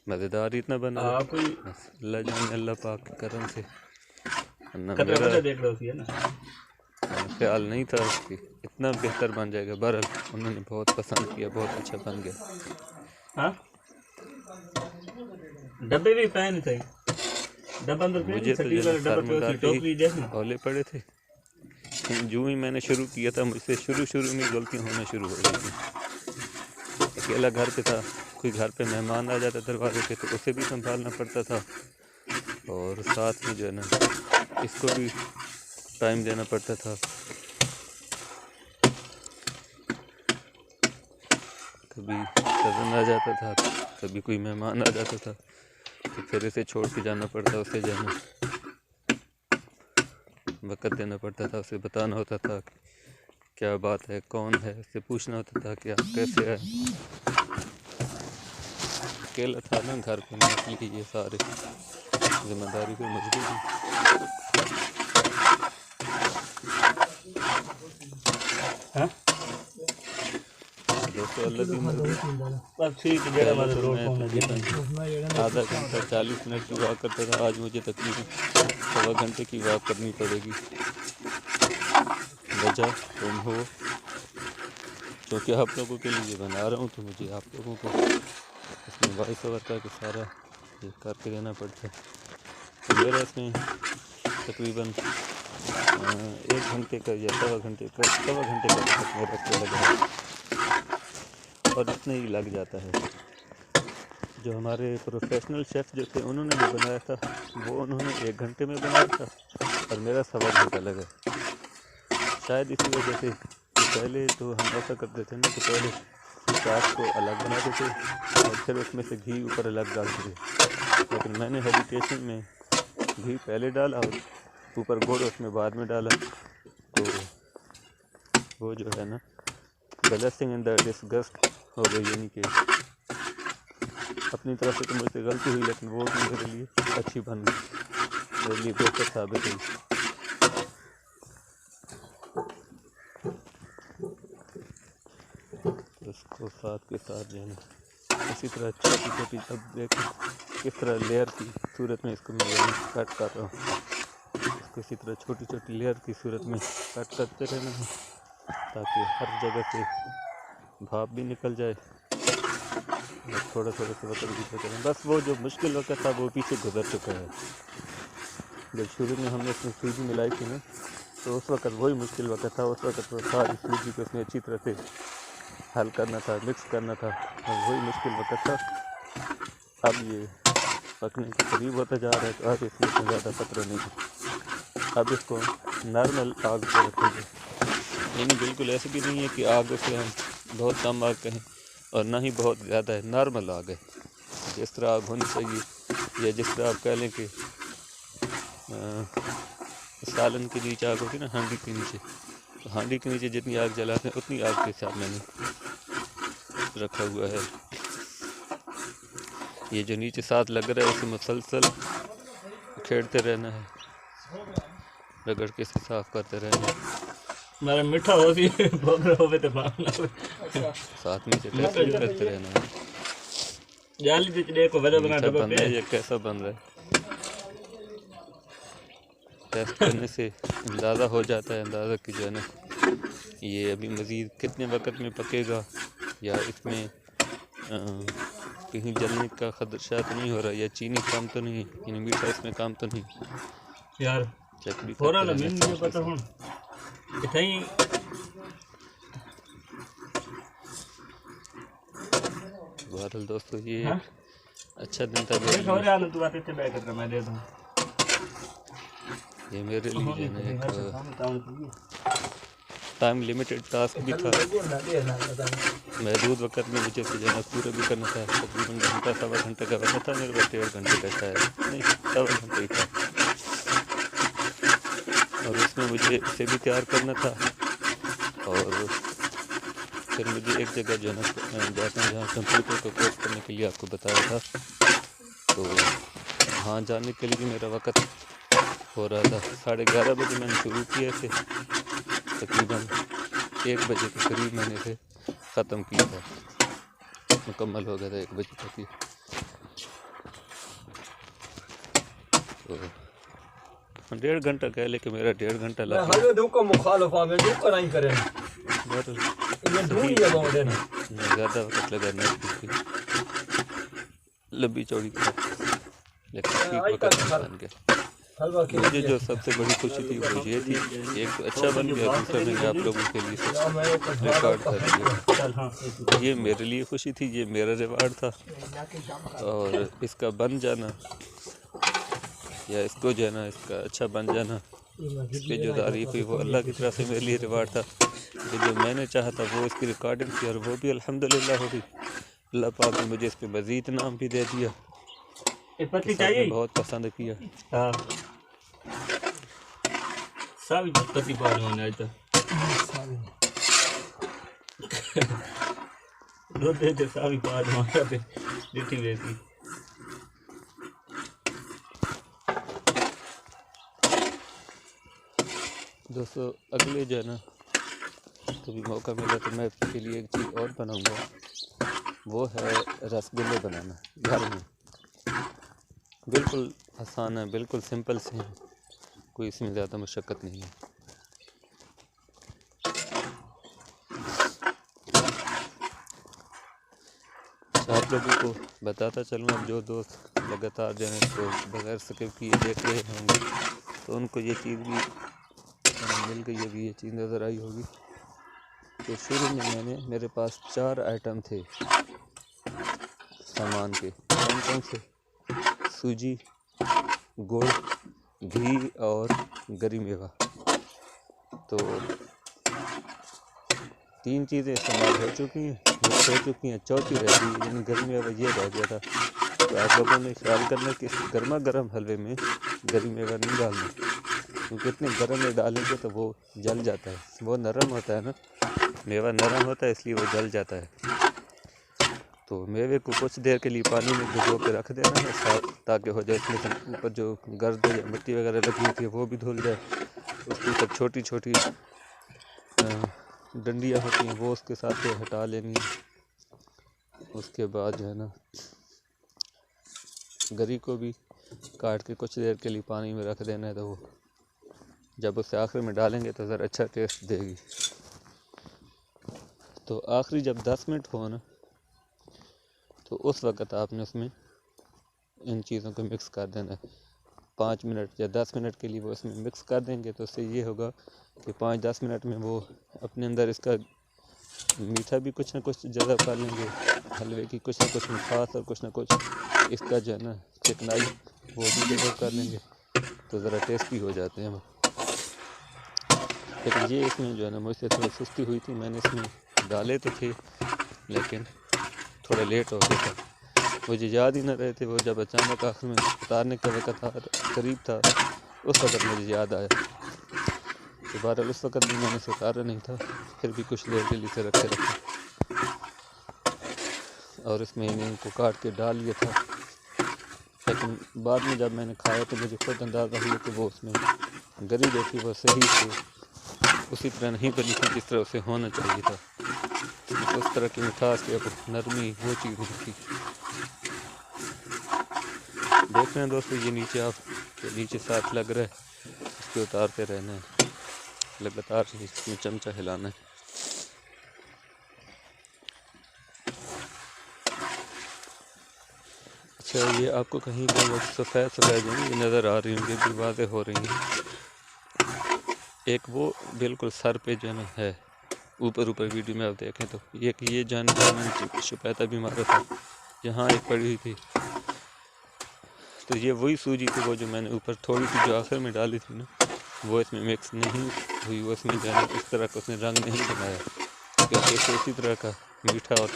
मज़ेदार इतना बना, अल्लाह जाने, अल्लाह पाक के करम से। मेरा ख्याल नहीं था कि इतना बेहतर बन जाएगा, बहरहाल उन्होंने बहुत पसंद किया, बहुत अच्छा बन गया। डब्बे भी पहन थे, मुझे तो जो हौले पड़े थे, जो ही मैंने शुरू किया था मुझसे शुरू में गलतियाँ होना शुरू हो गई थी। अकेला घर पे था, कोई घर पे मेहमान आ जाता दरवाजे पे तो उसे भी संभालना पड़ता था, और साथ में जो है ना इसको भी टाइम देना पड़ता था। कभी कज़न आ जाता था, कभी कोई मेहमान आ जाता था, तो फिर इसे छोड़ के जाना पड़ता, उसे जाना वक़्त देना पड़ता था, उसे बताना होता था कि क्या बात है, कौन है, उससे पूछना होता था कि आप कैसे हैं। अकेला था ना घर पे, मैं इसलिए ये सारे जिम्मेदारी पे मुझे भी। दोस्तों अल्लाह की मर्ज़ी, आधा घंटा 40 मिनट की वॉक करता था, आज मुझे तकरीबन 1.25 घंटे की वॉक करनी पड़ेगी। वजह तुम हो, क्योंकि आप लोगों के लिए बना रहा हूँ, तो मुझे आप लोगों को इसमें वॉइस ओवर करके सारा ये करके देना पड़ता है। तो मेरा इसमें तकरीबन 1 घंटे का या 1.25 घंटे का मेरा लगा, और इतना ही लग जाता है। जो हमारे प्रोफेशनल शेफ़ जो थे उन्होंने जो बनाया था वो उन्होंने 1 घंटे में बनाया था और मेरा 1.25 घंटा लगा। शायद इसी वजह से कि पहले तो हम ऐसा करते थे ना कि पहले चाट को अलग बनाते थे और फिर उसमें से घी ऊपर अलग डालते थे, लेकिन मैंने हेजिटेशन में घी पहले डाला और ऊपर गुड़ उसमें बाद में डाला। तो वो जो है ना ब्लेसिंग इन द डिस्गस्ट हो गई, यानी कि अपनी तरफ से तो मुझसे गलती हुई लेकिन वो भी मेरे लिए अच्छी बन गई, मेरे लिए बेहतर साबित हुई। उसको साथ के साथ जो है इसी तरह छोटी छोटी, अब देखो किस तरह लेयर की सूरत में इसको मैं कट कर रहा हूँ। इसको इसी तरह छोटी छोटी लेयर की सूरत में कट करते रहना है ताकि हर जगह से भाप भी निकल जाए और थोड़ा थोड़ा से वक्त भी करें। बस वो जो मुश्किल वक्त था वो पीछे गुजर चुका है। जब शुरू में हमने इसमें सूजी मिलाई थी ना तो उस वक्त वही मुश्किल वक्त था। उस वक्त तो सारी सूजी को इसमें अच्छी तरह से हल करना था, मिक्स करना था और वही मुश्किल वक्त था। अब ये पकने के करीब होता जा रहा है तो अब इसमें इतना ज़्यादा खतरा नहीं है। अब इसको नॉर्मल आग पर रखेंगे, यानी बिल्कुल ऐसे भी नहीं है कि आग से हम बहुत कम आग कहें और ना ही बहुत ज़्यादा है, नॉर्मल आग है जिस तरह आग होनी चाहिए। या जिस तरह आप कह लें कि सालन के नीचे आग होती है ना, हांडी के नीचे, तो हांडी के नीचे जितनी आग जलाते हैं उतनी आग के साथ मैंने रखा हुआ है। ये जो नीचे साथ लग रहा है इसे मुसलसल खेड़ते रहना है, रगड़ के इसे साफ करते रहना है। मेरा मीठा होती बोल होवे तो मामला साथ में से टेस्ट भी करते रहना है। जाली से देखो वजह बना मीठा डब्बा बन रहा है या कैसा बन रहा है, टेस्ट करने से अंदाज़ा हो जाता है, अंदाज़ा कि जो है ना ये अभी मज़ीद कितने वक्त में पकेगा या इसमें कहीं जलने का खदशा तो नहीं हो रहा या चीनी कम तो नहीं, यानी मीठा इसमें कम तो नहीं। यार चेक भी थोड़ा ना करते मैंने रहना नहीं पता हूँ इतनी बहरहाल दोस्तों ये हाँ? अच्छा दिन था मेरे देखो लिए। यार तू आते थे बैग कर मैं दे दूँ ये मेरे लिए जो है ना एक टाइम लिमिटेड टास्क भी था। महदूद वक्त में मुझे जो है पूरा भी करना था। तकरीबन घंटा 1.25 घंटे का वक्त था मेरे पास, 1.5 घंटे का शायद नहीं 1.25 घंटे ही था और उसमें मुझे इसे भी तैयार करना था और फिर मुझे एक जगह जो है ना जाता हूँ जहाँ कंप्यूटर को कोर्स करने के लिए आपको बताया था, तो वहाँ जाने के लिए मेरा वक्त हो रहा था। 11:30 बजे मैंने शुरू किया थे, तकरीबन 1 बजे के करीब मैंने इसे ख़त्म किया था, मुकम्मल हो गया था 1 बजे तक ही। तो 1.5 घंटा कह ले कि मेरा 1.5 घंटा लगा ज़्यादा वक्त लगा नहीं, लंबी चौड़ी था लेकिन ठीक वक्त बन गया। मुझे जो सबसे बड़ी खुशी थी वो ये थी, एक तो अच्छा बन गया, दूसरा मैंने आप लोगों के लिए रिकॉर्ड कर दिया। ये मेरे लिए खुशी थी, ये मेरा रिवार्ड था और इसका बन जाना या इसको जो है ना इसका अच्छा बन जाना, इसकी जो तारीफ़ हुई वो अल्लाह की तरफ से मेरे लिए रिवार्ड था कि जो मैंने चाहा था वो इसकी रिकॉर्डिंग थी और वो भी अल्हम्दुलिल्लाह हो गई। अल्लाह पाक ने मुझे इस पर मज़ीद इनाम भी दे दिया, सबने बहुत पसंद किया। हाँ सब पति पाल होने आया था दो दे सब पाल होने थे देती बेटी। दोस्तों अगले जो है ना कभी मौका मिला तो मैं आपके लिए एक चीज़ और बनाऊंगा, वो है रसगुल्ले बनाना घर में। बिल्कुल आसान है, बिल्कुल सिंपल से हैं, कोई इसमें ज़्यादा मशक्क़त नहीं है। आप लोगों को बताता चलूँ, अब जो दोस्त लगातार जो है तो बगैर स्किप किए देख रहे होंगे तो उनको ये चीज़ भी मिल गई होगी, ये चीज़ नज़र आई होगी। तो शुरू में मेरे पास 4 आइटम थे सामान के, कौन कौन से, सूजी, गुड़, घी और गरी मेवा। तो 3 चीज़ें इस्तेमाल हो चुकी हैं, मिक्स हो चुकी हैं, चौथी रह गई यानी गरी मेवा, ये रह गया था। तो आप लोगों ने ख्याल करना कि गर्मा गर्म हलवे में गरी मेवा नहीं डालना, क्योंकि इतने गर्म में डालेंगे तो वो जल जाता है। वो नरम होता है ना, मेवा नरम होता है इसलिए वो जल जाता है। तो मेवे को कुछ देर के लिए पानी में भिगो के रख देना है साफ, ताकि हो जाए इसमें से ऊपर जो गर्द या मिट्टी वगैरह लगी होती है वो भी धुल जाए। उसकी सब छोटी छोटी डंडियाँ होती हैं वो उसके साथ से हटा लेनी है। उसके बाद जो है ना गरी को भी काट के कुछ देर के लिए पानी में रख देना है, तो वो जब उसे आखिर में डालेंगे तो ज़रा अच्छा टेस्ट देगी। तो आखिरी जब 10 मिनट हो ना, तो उस वक़्त आपने उसमें इन चीज़ों को मिक्स कर देना है। 5 मिनट या 10 मिनट के लिए वो इसमें मिक्स कर देंगे तो उससे ये होगा कि 5-10 मिनट में वो अपने अंदर इसका मीठा भी कुछ ना कुछ ज़्यादा पा लेंगे, हलवे की कुछ ना कुछ मिठास और कुछ ना कुछ इसका जो है ना चिकनाई वो भी ज़्यादा कर लेंगे, तो ज़रा टेस्टी हो जाते हैं वो। लेकिन ये इसमें जो है ना मुझसे थोड़ी सुस्ती हुई थी, मैंने इसमें डाले तो थे लेकिन थोड़ा लेट हो गया था, मुझे याद ही न रहे थे। वो जब अचानक आखिर में उतारने का वक़्त था, करीब था, उस वक़्त मुझे याद आया। तो बहरहाल उस वक़्त भी मैंने इसे उतारा नहीं था, फिर भी कुछ देर के लिए इसे रखे और इसमें इनको काट के डाल लिया था। लेकिन बाद में जब मैंने खाया तो मुझे खुद अंदाज़ा हुआ कि वो उसमें गरी जो थी वो सही से उसी तरह नहीं बनी थी जिस तरह उसे होना चाहिए था। उस तरह की मिठास या नरमी वो चीज़ नहीं थी। देख रहे हैं दोस्तों, ये नीचे आप नीचे साथ लग रहा है, इसको उतारते रहना है, लगातार इसमें चमचा हिलाना है। अच्छा, ये आपको कहीं कहीं सफ़ेद सफ़ेद ये नज़र आ रही होंगी, भी वाज़ेह हो रही हैं। एक वो बिल्कुल सर पे जो है ऊपर वीडियो में आप देखें तो ये जानवर मैंने छुपाया भी मारा था, यहाँ एक पड़ी हुई थी। तो ये वही सूजी थी वो जो मैंने ऊपर थोड़ी सी जो आखिर में डाली थी ना, वो इसमें मिक्स नहीं हुई, वो इसमें जो है इस तरह का उसने रंग नहीं बनाया, क्योंकि इसे इसी तरह का मीठा और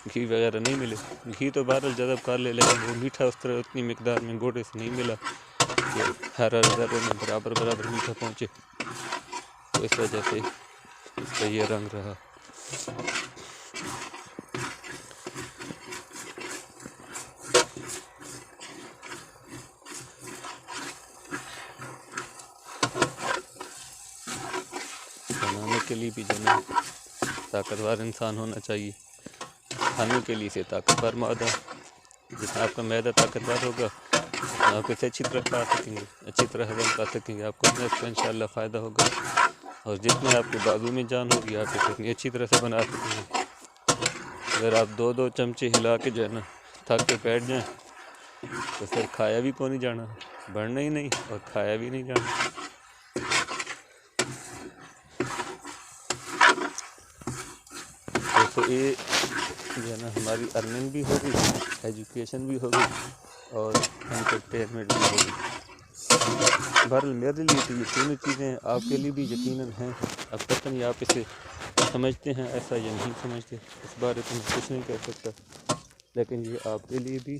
घी वगैरह नहीं मिले। घी तो बहरहाल ज़्यादा कर ले, लेकिन वो मीठा उस तरह उतनी मिकदार में गुड़ से नहीं मिला कि हर ज़र्रे में बराबर मीठा पहुँचे। तो इस वजह से इसका ये रंग रहा। बनाने के लिए भी जो है ताकतवर इंसान होना चाहिए, खाने के लिए से ताकतवर मैदा, जितना आपका मैदा ताकतवर होगा आप इसे अच्छी तरह खा सकेंगे, अच्छी तरह हजम कर सकेंगे, आपको इतना इसका इंशाल्लाह फ़ायदा होगा। और जितने आपके बाजू में जान होगी आप इसे इतनी अच्छी तरह से बना सकेंगे। अगर आप 2-2 चमचे हिला के जो है ना थक के बैठ जाएं तो फिर खाया भी को नहीं जाना, बढ़ना ही नहीं और खाया भी नहीं जाना। तो ये जो है ना हमारी अर्निंग भी होगी, एजुकेशन भी होगी और एंटरटेनमेंट भी होगी। बहरहाल मेरे लिए तो ये तीनों चीज़ें आपके लिए भी यकीनन हैं। अब पता नहीं आप इसे समझते हैं ऐसा या नहीं समझते, इस बारे में कुछ नहीं कह सकता, लेकिन ये आपके लिए भी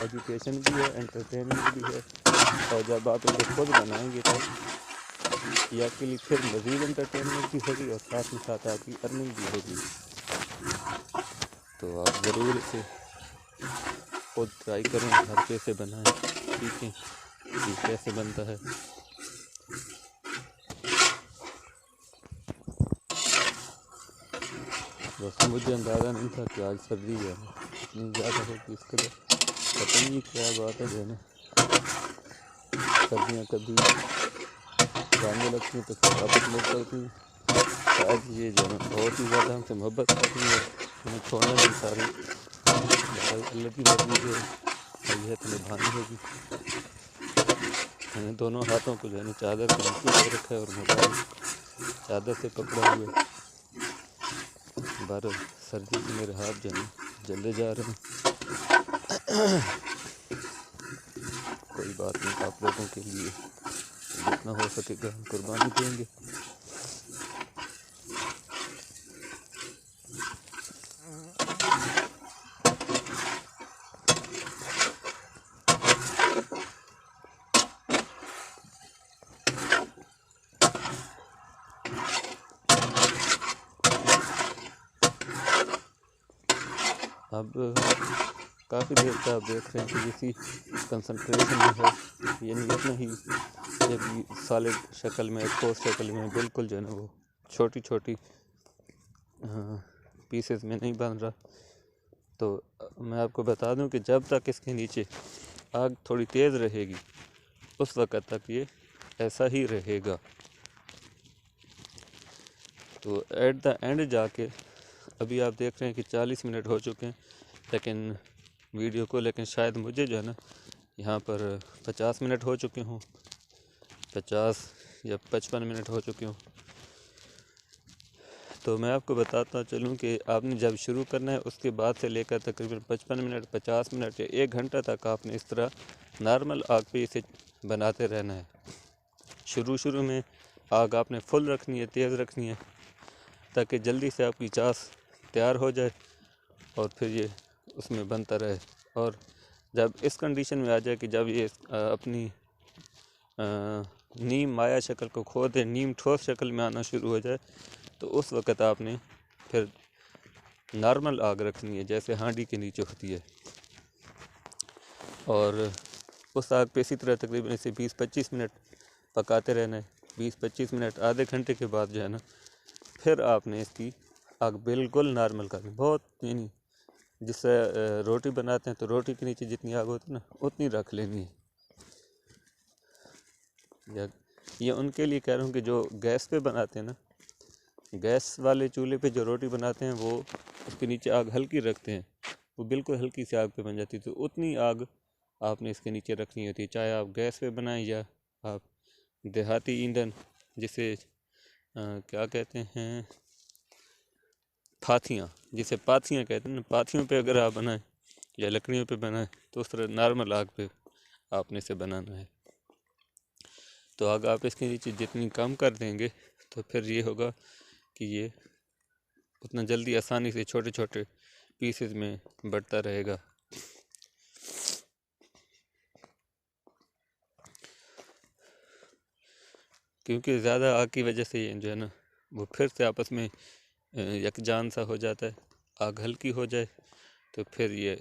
एजुकेशन भी है, एंटरटेनमेंट भी है। और जब आप इसे खुद बनाएंगे तो ये आपके लिए फिर मज़ीद एंटरटेनमेंट भी होगी और साथ में साथ आपकी अर्निंग भी होगी। तो आप ज़रूर इसे खुद ट्राई करें, घर पे से बनाएं, सीखें कि कैसे बनता है। वैसे मुझे अंदाज़ा नहीं था कि आज सर्दी है इतनी ज़्यादा होगी, इसके लिए पता नहीं क्या बात है जो है ना, सर्दियाँ कभी जाने लगती हैं तो फिर वापस लौट पड़ती हैं। आज ये जो है बहुत ही ज़्यादा हमसे मोहब्बत करती है, हमें छोड़ना नहीं सारी अल्लाह की मर्ज़ी है और यह तो निभानी होगी। मैंने दोनों हाथों को जो है चादर के नीचे से रखा है और मोबाइल चादर से पकड़ा हुआ। बारह सर्दी से मेरे हाथ जो है जलते जा रहे हैं। कोई बात नहीं, आप लोगों के लिए जितना हो सकेगा हम कुर्बानी देंगे। अब काफ़ी देर से आप देख रहे हैं कि इसी कंसंट्रेशन में है, यानी इतना ही जब सॉलिड शक्ल में, ठोस शक्ल में बिल्कुल जो है ना वो छोटी छोटी पीसेस में नहीं बन रहा। तो मैं आपको बता दूं कि जब तक इसके नीचे आग थोड़ी तेज़ रहेगी उस वक़्त तक ये ऐसा ही रहेगा। तो एट द एंड जाके अभी आप देख रहे हैं कि 40 मिनट हो चुके हैं, लेकिन वीडियो को, लेकिन शायद मुझे जो है ना यहाँ पर 50 मिनट हो चुके हों, 50 या 55 मिनट हो चुके हों। तो मैं आपको बताता चलूँ कि आपने जब शुरू करना है उसके बाद से लेकर तकरीबन 55 मिनट, 50 मिनट या 1 घंटा तक आपने इस तरह नॉर्मल आग पे इसे बनाते रहना है। शुरू में आग आपने फुल रखनी है, तेज़ रखनी है, ताकि जल्दी से आपकी चास तैयार हो जाए और फिर ये उसमें बनता रहे। और जब इस कंडीशन में आ जाए कि जब ये अपनी नीम माया शक्ल को खो दे, नीम ठोस शक्ल में आना शुरू हो जाए, तो उस वक़्त आपने फिर नॉर्मल आग रखनी है जैसे हांडी के नीचे होती है। और उस आग पे इसी तरह तकरीबन इसे 20-25 मिनट पकाते रहना है। 20-25 मिनट, आधे घंटे के बाद जो है ना फिर आपने इसकी आग बिल्कुल नॉर्मल करनी, बहुत यानी जिससे रोटी बनाते हैं तो रोटी के नीचे जितनी आग होती है ना उतनी रख लेनी है। या ये उनके लिए कह रहा हूँ कि जो गैस पे बनाते हैं ना, गैस वाले चूल्हे पे जो रोटी बनाते हैं वो उसके नीचे आग हल्की रखते हैं, वो बिल्कुल हल्की सी आग पे बन जाती है। तो उतनी आग आपने इसके नीचे रखनी होती है, चाहे आप गैस पे बनाएं या आप देहाती ईंधन जिसे क्या कहते हैं, फाथियाँ, जिसे पाथियाँ कहते हैं ना, पाथियों पे अगर आप बनाएं या लकड़ियों पे बनाएं तो उस तरह नॉर्मल आग पे आपने इसे बनाना है। तो आग आप इसके नीचे जितनी कम कर देंगे तो फिर ये होगा कि ये उतना जल्दी आसानी से छोटे छोटे पीसेस में बढ़ता रहेगा। क्योंकि ज़्यादा आग की वजह से ये जो है ना वो फिर से आपस में यकजान सा हो जाता है। आग हल्की हो जाए तो फिर ये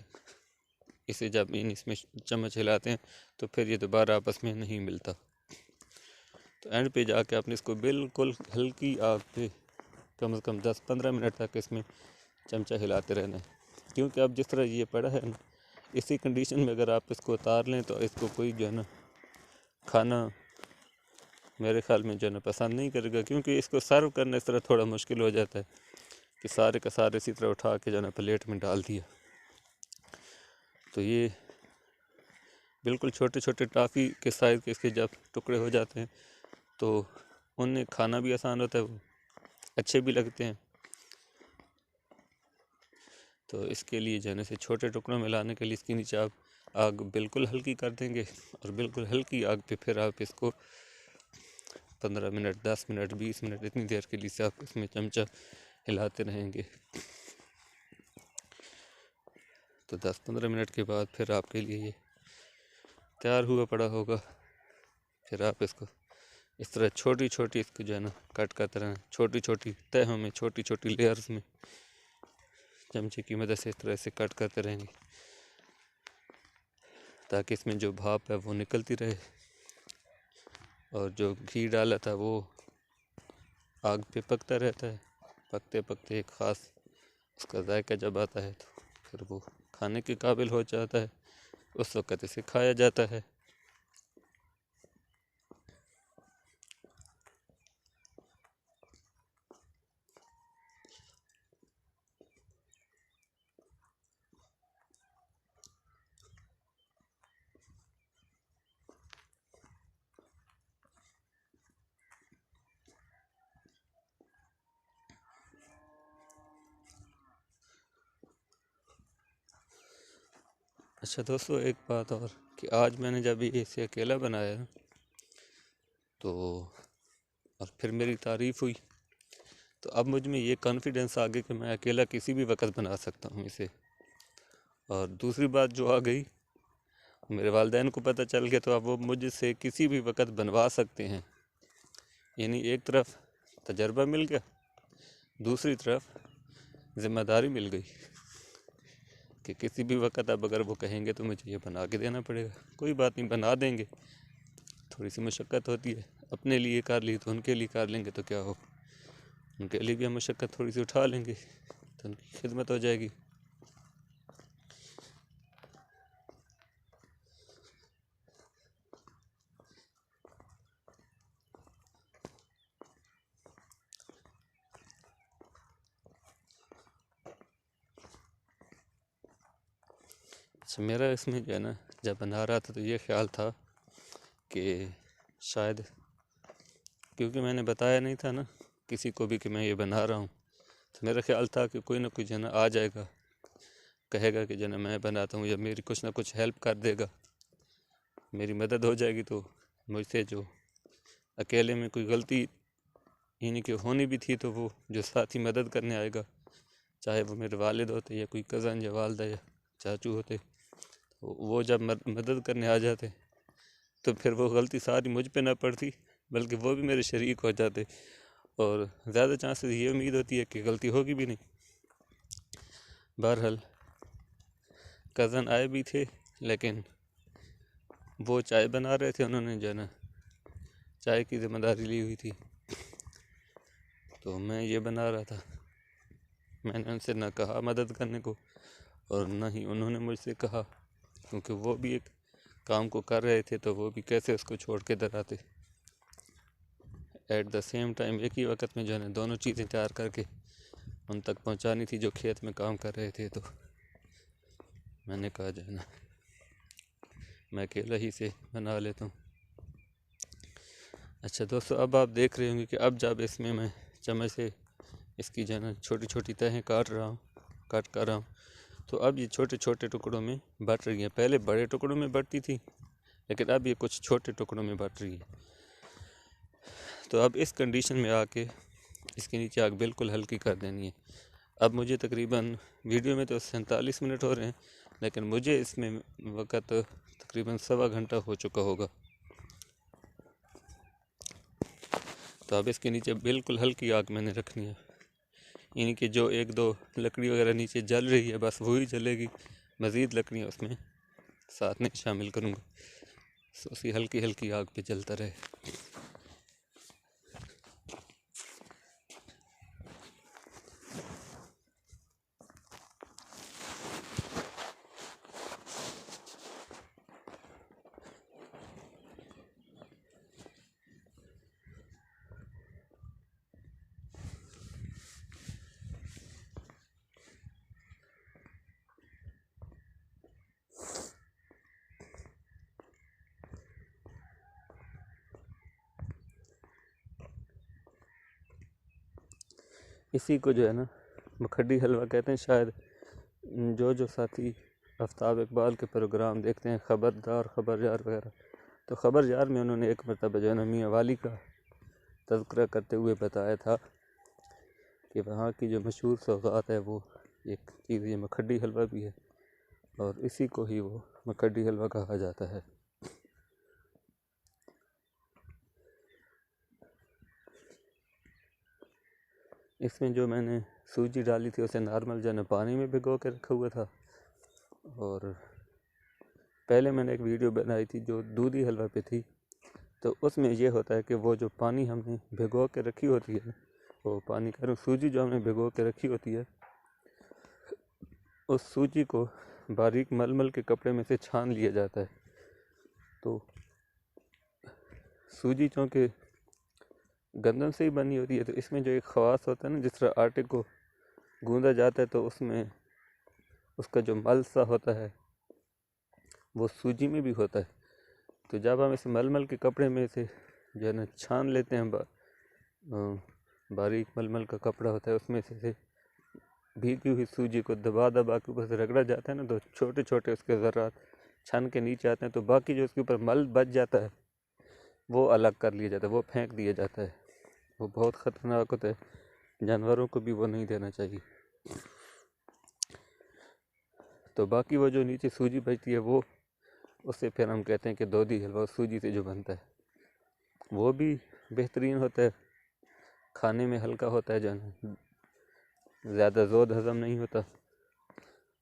इसे जब इसमें चम्मच हिलाते हैं तो फिर ये दोबारा आपस में नहीं मिलता। तो एंड पे जाके आपने इसको बिल्कुल हल्की आग पे कम से कम 10-15 मिनट तक इसमें चमचा हिलाते रहना है। क्योंकि अब जिस तरह ये पड़ा है ना, इसी कंडीशन में अगर आप इसको उतार लें तो इसको कोई जो है ना खाना मेरे ख्याल में जो है ना पसंद नहीं करेगा। क्योंकि इसको सर्व करने इस तरह थोड़ा मुश्किल हो जाता है कि सारे का सारे इसी तरह उठा के जो है ना प्लेट में डाल दिया। तो ये बिल्कुल छोटे छोटे टॉफ़ी के साइज़ के इसके जब टुकड़े हो जाते हैं तो उन्हें खाना भी आसान होता है, वो अच्छे भी लगते हैं। तो इसके लिए जो है ना इसे छोटे टुकड़ों में लाने के लिए इसके नीचे आप आग बिल्कुल हल्की कर देंगे और बिल्कुल हल्की आग पे फिर आप इसको 15 मिनट, 10 मिनट, 20 मिनट, इतनी देर के लिए से आप इसमें चमचा हिलाते रहेंगे। तो 10-15 मिनट के बाद फिर आपके लिए ये तैयार हुआ पड़ा होगा। फिर आप इसको इस तरह छोटी छोटी इसको जो है ना कट करते रहें, छोटी छोटी तहों में, छोटी छोटी लेयर्स में चमचे की मदद से इस तरह से कट करते रहेंगे ताकि इसमें जो भाप है वो निकलती रहे और जो घी डाला था वो आग पे पकता रहता है। पकते पकते एक ख़ास उसका जायका जब आता है तो फिर वो खाने के काबिल हो जाता है, उस वक़्त इसे खाया जाता है। अच्छा दोस्तों, एक बात और कि आज मैंने जब ये इसे अकेला बनाया तो और फिर मेरी तारीफ़ हुई, तो अब मुझ में ये कॉन्फिडेंस आ गया कि मैं अकेला किसी भी वक्त बना सकता हूँ इसे। और दूसरी बात जो आ गई, मेरे वालिदैन को पता चल गया, तो अब वो मुझसे किसी भी वक्त बनवा सकते हैं। यानी एक तरफ तजर्बा मिल गया, दूसरी तरफ ज़िम्मेदारी मिल गई कि किसी भी वक्त अब अगर वो कहेंगे तो मुझे ये बना के देना पड़ेगा। कोई बात नहीं, बना देंगे। थोड़ी सी मशक्क़त होती है, अपने लिए कर ली तो उनके लिए कर लेंगे तो क्या हो, उनके लिए भी हम मशक्क़त थोड़ी सी उठा लेंगे तो उनकी खिदमत हो जाएगी। अच्छा, मेरा इसमें जो है ना, जब बना रहा था तो ये ख्याल था कि शायद, क्योंकि मैंने बताया नहीं था ना किसी को भी कि मैं ये बना रहा हूँ, तो मेरा ख्याल था कि कोई ना कोई जो है ना आ जाएगा, कहेगा कि जो है ना मैं बनाता हूँ, या मेरी कुछ ना कुछ हेल्प कर देगा, मेरी मदद हो जाएगी। तो मुझसे जो अकेले में कोई गलती यानी कि होनी भी थी, तो वो जो साथी मदद करने आएगा, चाहे वो मेरे वालिद होते या कोई कज़न या वालदा या चाचू होते, तो वो जब मदद करने आ जाते तो फिर वो गलती सारी मुझ पे ना पड़ती, बल्कि वो भी मेरे शरीक हो जाते, और ज़्यादा चांसेस ये उम्मीद होती है कि गलती होगी भी नहीं। बहरहाल कज़न आए भी थे, लेकिन वो चाय बना रहे थे, उन्होंने जो है ना चाय की ज़िम्मेदारी ली हुई थी, तो मैं ये बना रहा था। मैंने उनसे ना कहा मदद करने को, और ना ही उन्होंने मुझसे कहा, क्योंकि वो भी एक काम को कर रहे थे, तो वो भी कैसे उसको छोड़ के इधर आते। एट द सेम टाइम एक ही वक्त में जो है ना दोनों चीज़ें तैयार करके उन तक पहुंचानी थी जो खेत में काम कर रहे थे, तो मैंने कहा जो है ना मैं अकेला ही से बना लेता हूँ। अच्छा दोस्तों, अब आप देख रहे होंगे कि अब जब इसमें मैं चम्मच से इसकी जो है ना छोटी छोटी तहें कट कर रहा हूँ, तो अब ये छोटे छोटे टुकड़ों में बट रही है। पहले बड़े टुकड़ों में बटती थी, लेकिन अब ये कुछ छोटे टुकड़ों में बट रही है। तो अब इस कंडीशन में आके इसके नीचे आग बिल्कुल हल्की कर देनी है। अब मुझे तकरीबन, वीडियो में तो 47 मिनट हो रहे हैं, लेकिन मुझे इसमें वक़्त तकरीबन 1.25 घंटा हो चुका होगा। तो अब इसके नीचे बिल्कुल हल्की आग मैंने रखनी है, यानी कि जो एक दो लकड़ी वगैरह नीचे जल रही है बस वही जलेगी, मज़ीद लकड़ियाँ उसमें साथ नहीं शामिल करूँगा, तो उसी हल्की हल्की आग पे जलता रहे। इसी को जो है ना मखड्डी हलवा कहते हैं। शायद जो साथी आफ्ताब इकबाल के प्रोग्राम देखते हैं, खबरदार वगैरह, तो खबरदार में उन्होंने एक मरतबा जो है ना मियाँ वाली का तज़किरा करते हुए बताया था कि वहाँ की जो मशहूर सौगात है वो एक चीज़ ये मखड्डी हलवा भी है, और इसी को ही वो मखड्डी हलवा कहा जाता है। इसमें जो मैंने सूजी डाली थी उसे नॉर्मल जो है ना पानी में भिगो के रखा हुआ था, और पहले मैंने एक वीडियो बनाई थी जो दूधी हलवा पे थी, तो उसमें ये होता है कि वो जो पानी हमने भिगो के रखी होती है, वो पानी कह रहा हूँ, सूजी जो हमने भिगो के रखी होती है, उस सूजी को बारीक मलमल के कपड़े में से छान लिया जाता है। तो सूजी चूँकि गंदम से ही बनी होती है, तो इसमें जो एक ख़वास होता है ना, जिस तरह आटे को गूंदा जाता है तो उसमें उसका जो मल सा होता है वो सूजी में भी होता है। तो जब हम इस मलमल के कपड़े में से जो है ना छान लेते हैं, बारीक मलमल का कपड़ा होता है उसमें से भीगी हुई सूजी को दबा दबा के ऊपर से रगड़ा जाता है ना, तो छोटे छोटे उसके ज़र्रात छन के नीचे आते हैं, तो बाकी जो उसके ऊपर मल बच जाता है वो अलग कर लिया जाता है, वो फेंक दिया जाता है। वो बहुत ख़तरनाक होता है, जानवरों को भी वो नहीं देना चाहिए। तो बाकी वो जो नीचे सूजी बचती है वो, उससे फिर हम कहते हैं कि दूधी हलवा सूजी से जो बनता है वो भी बेहतरीन होता है, खाने में हल्का होता है, जो है ज़्यादा ज़ोद हज़म नहीं होता,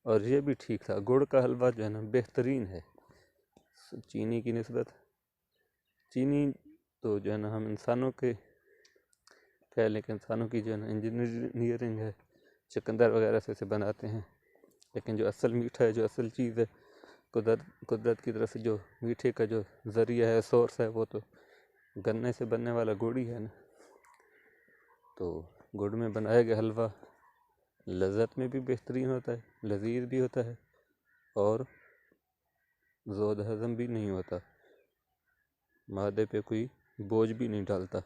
और ये भी ठीक था। गुड़ का हलवा जो है ना बेहतरीन है चीनी की निस्बत। चीनी तो जो है ना हम इंसानों के कह लें कि इंसानों की जो है ना इंजीनियरिंग है, चुकंदर वगैरह से बनाते हैं, लेकिन जो असल मीठा है, जो असल चीज़ है, कुदरत की तरफ से जो मीठे का जो ज़रिया है, सोर्स है, वो तो गन्ने से बनने वाला गुड़ ही है ना। तो गुड़ में बनाया गया हलवा लज़्ज़त में भी बेहतरीन होता है, लजीज भी होता है, और ज़ोद हज़म भी नहीं होता, मादे पे कोई बोझ भी नहीं डालता।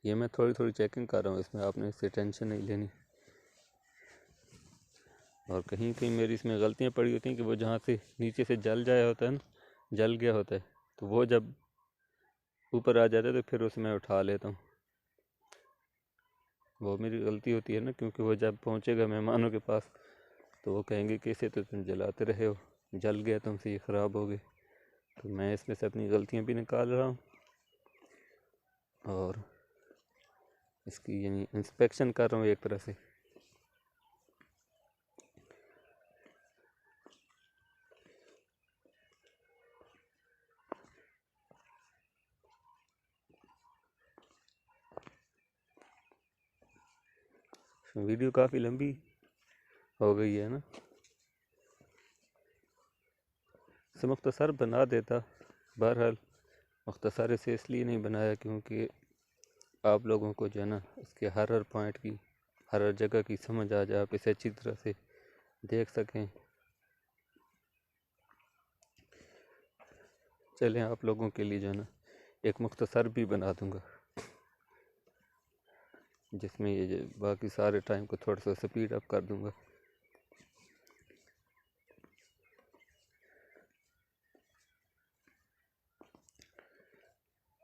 ये मैं थोड़ी थोड़ी चेकिंग कर रहा हूँ, इसमें आपने इससे टेंशन नहीं लेनी। और कहीं कहीं मेरी इसमें गलतियाँ पड़ी होती हैं कि वो जहाँ से नीचे से जल जाया होता है ना, जल गया होता है, तो वो जब ऊपर आ जाता है तो फिर उसमें उठा लेता हूँ। वो मेरी गलती होती है ना, क्योंकि वो जब पहुँचेगा मेहमानों के पास तो वो कहेंगे कैसे तो तुम जलाते रहे हो, जल गया तुमसे, ये ख़राब हो गए। तो मैं इसमें से अपनी गलतियाँ भी निकाल रहा हूँ और इसकी यानी इंस्पेक्शन कर रहा हूँ एक तरह से। वीडियो काफ़ी लंबी हो गई है ना, इसे मुख्तसर बना देता। बहरहाल मुख्तसर से इसलिए नहीं बनाया क्योंकि आप लोगों को जो है ना इसके हर पॉइंट की, हर जगह की समझ आ जाए, आप इसे अच्छी तरह से देख सकें। चलें आप लोगों के लिए जो है ना एक मुख्तसर भी बना दूंगा, जिसमें ये बाकी सारे टाइम को थोड़ा सा स्पीड अप कर दूंगा।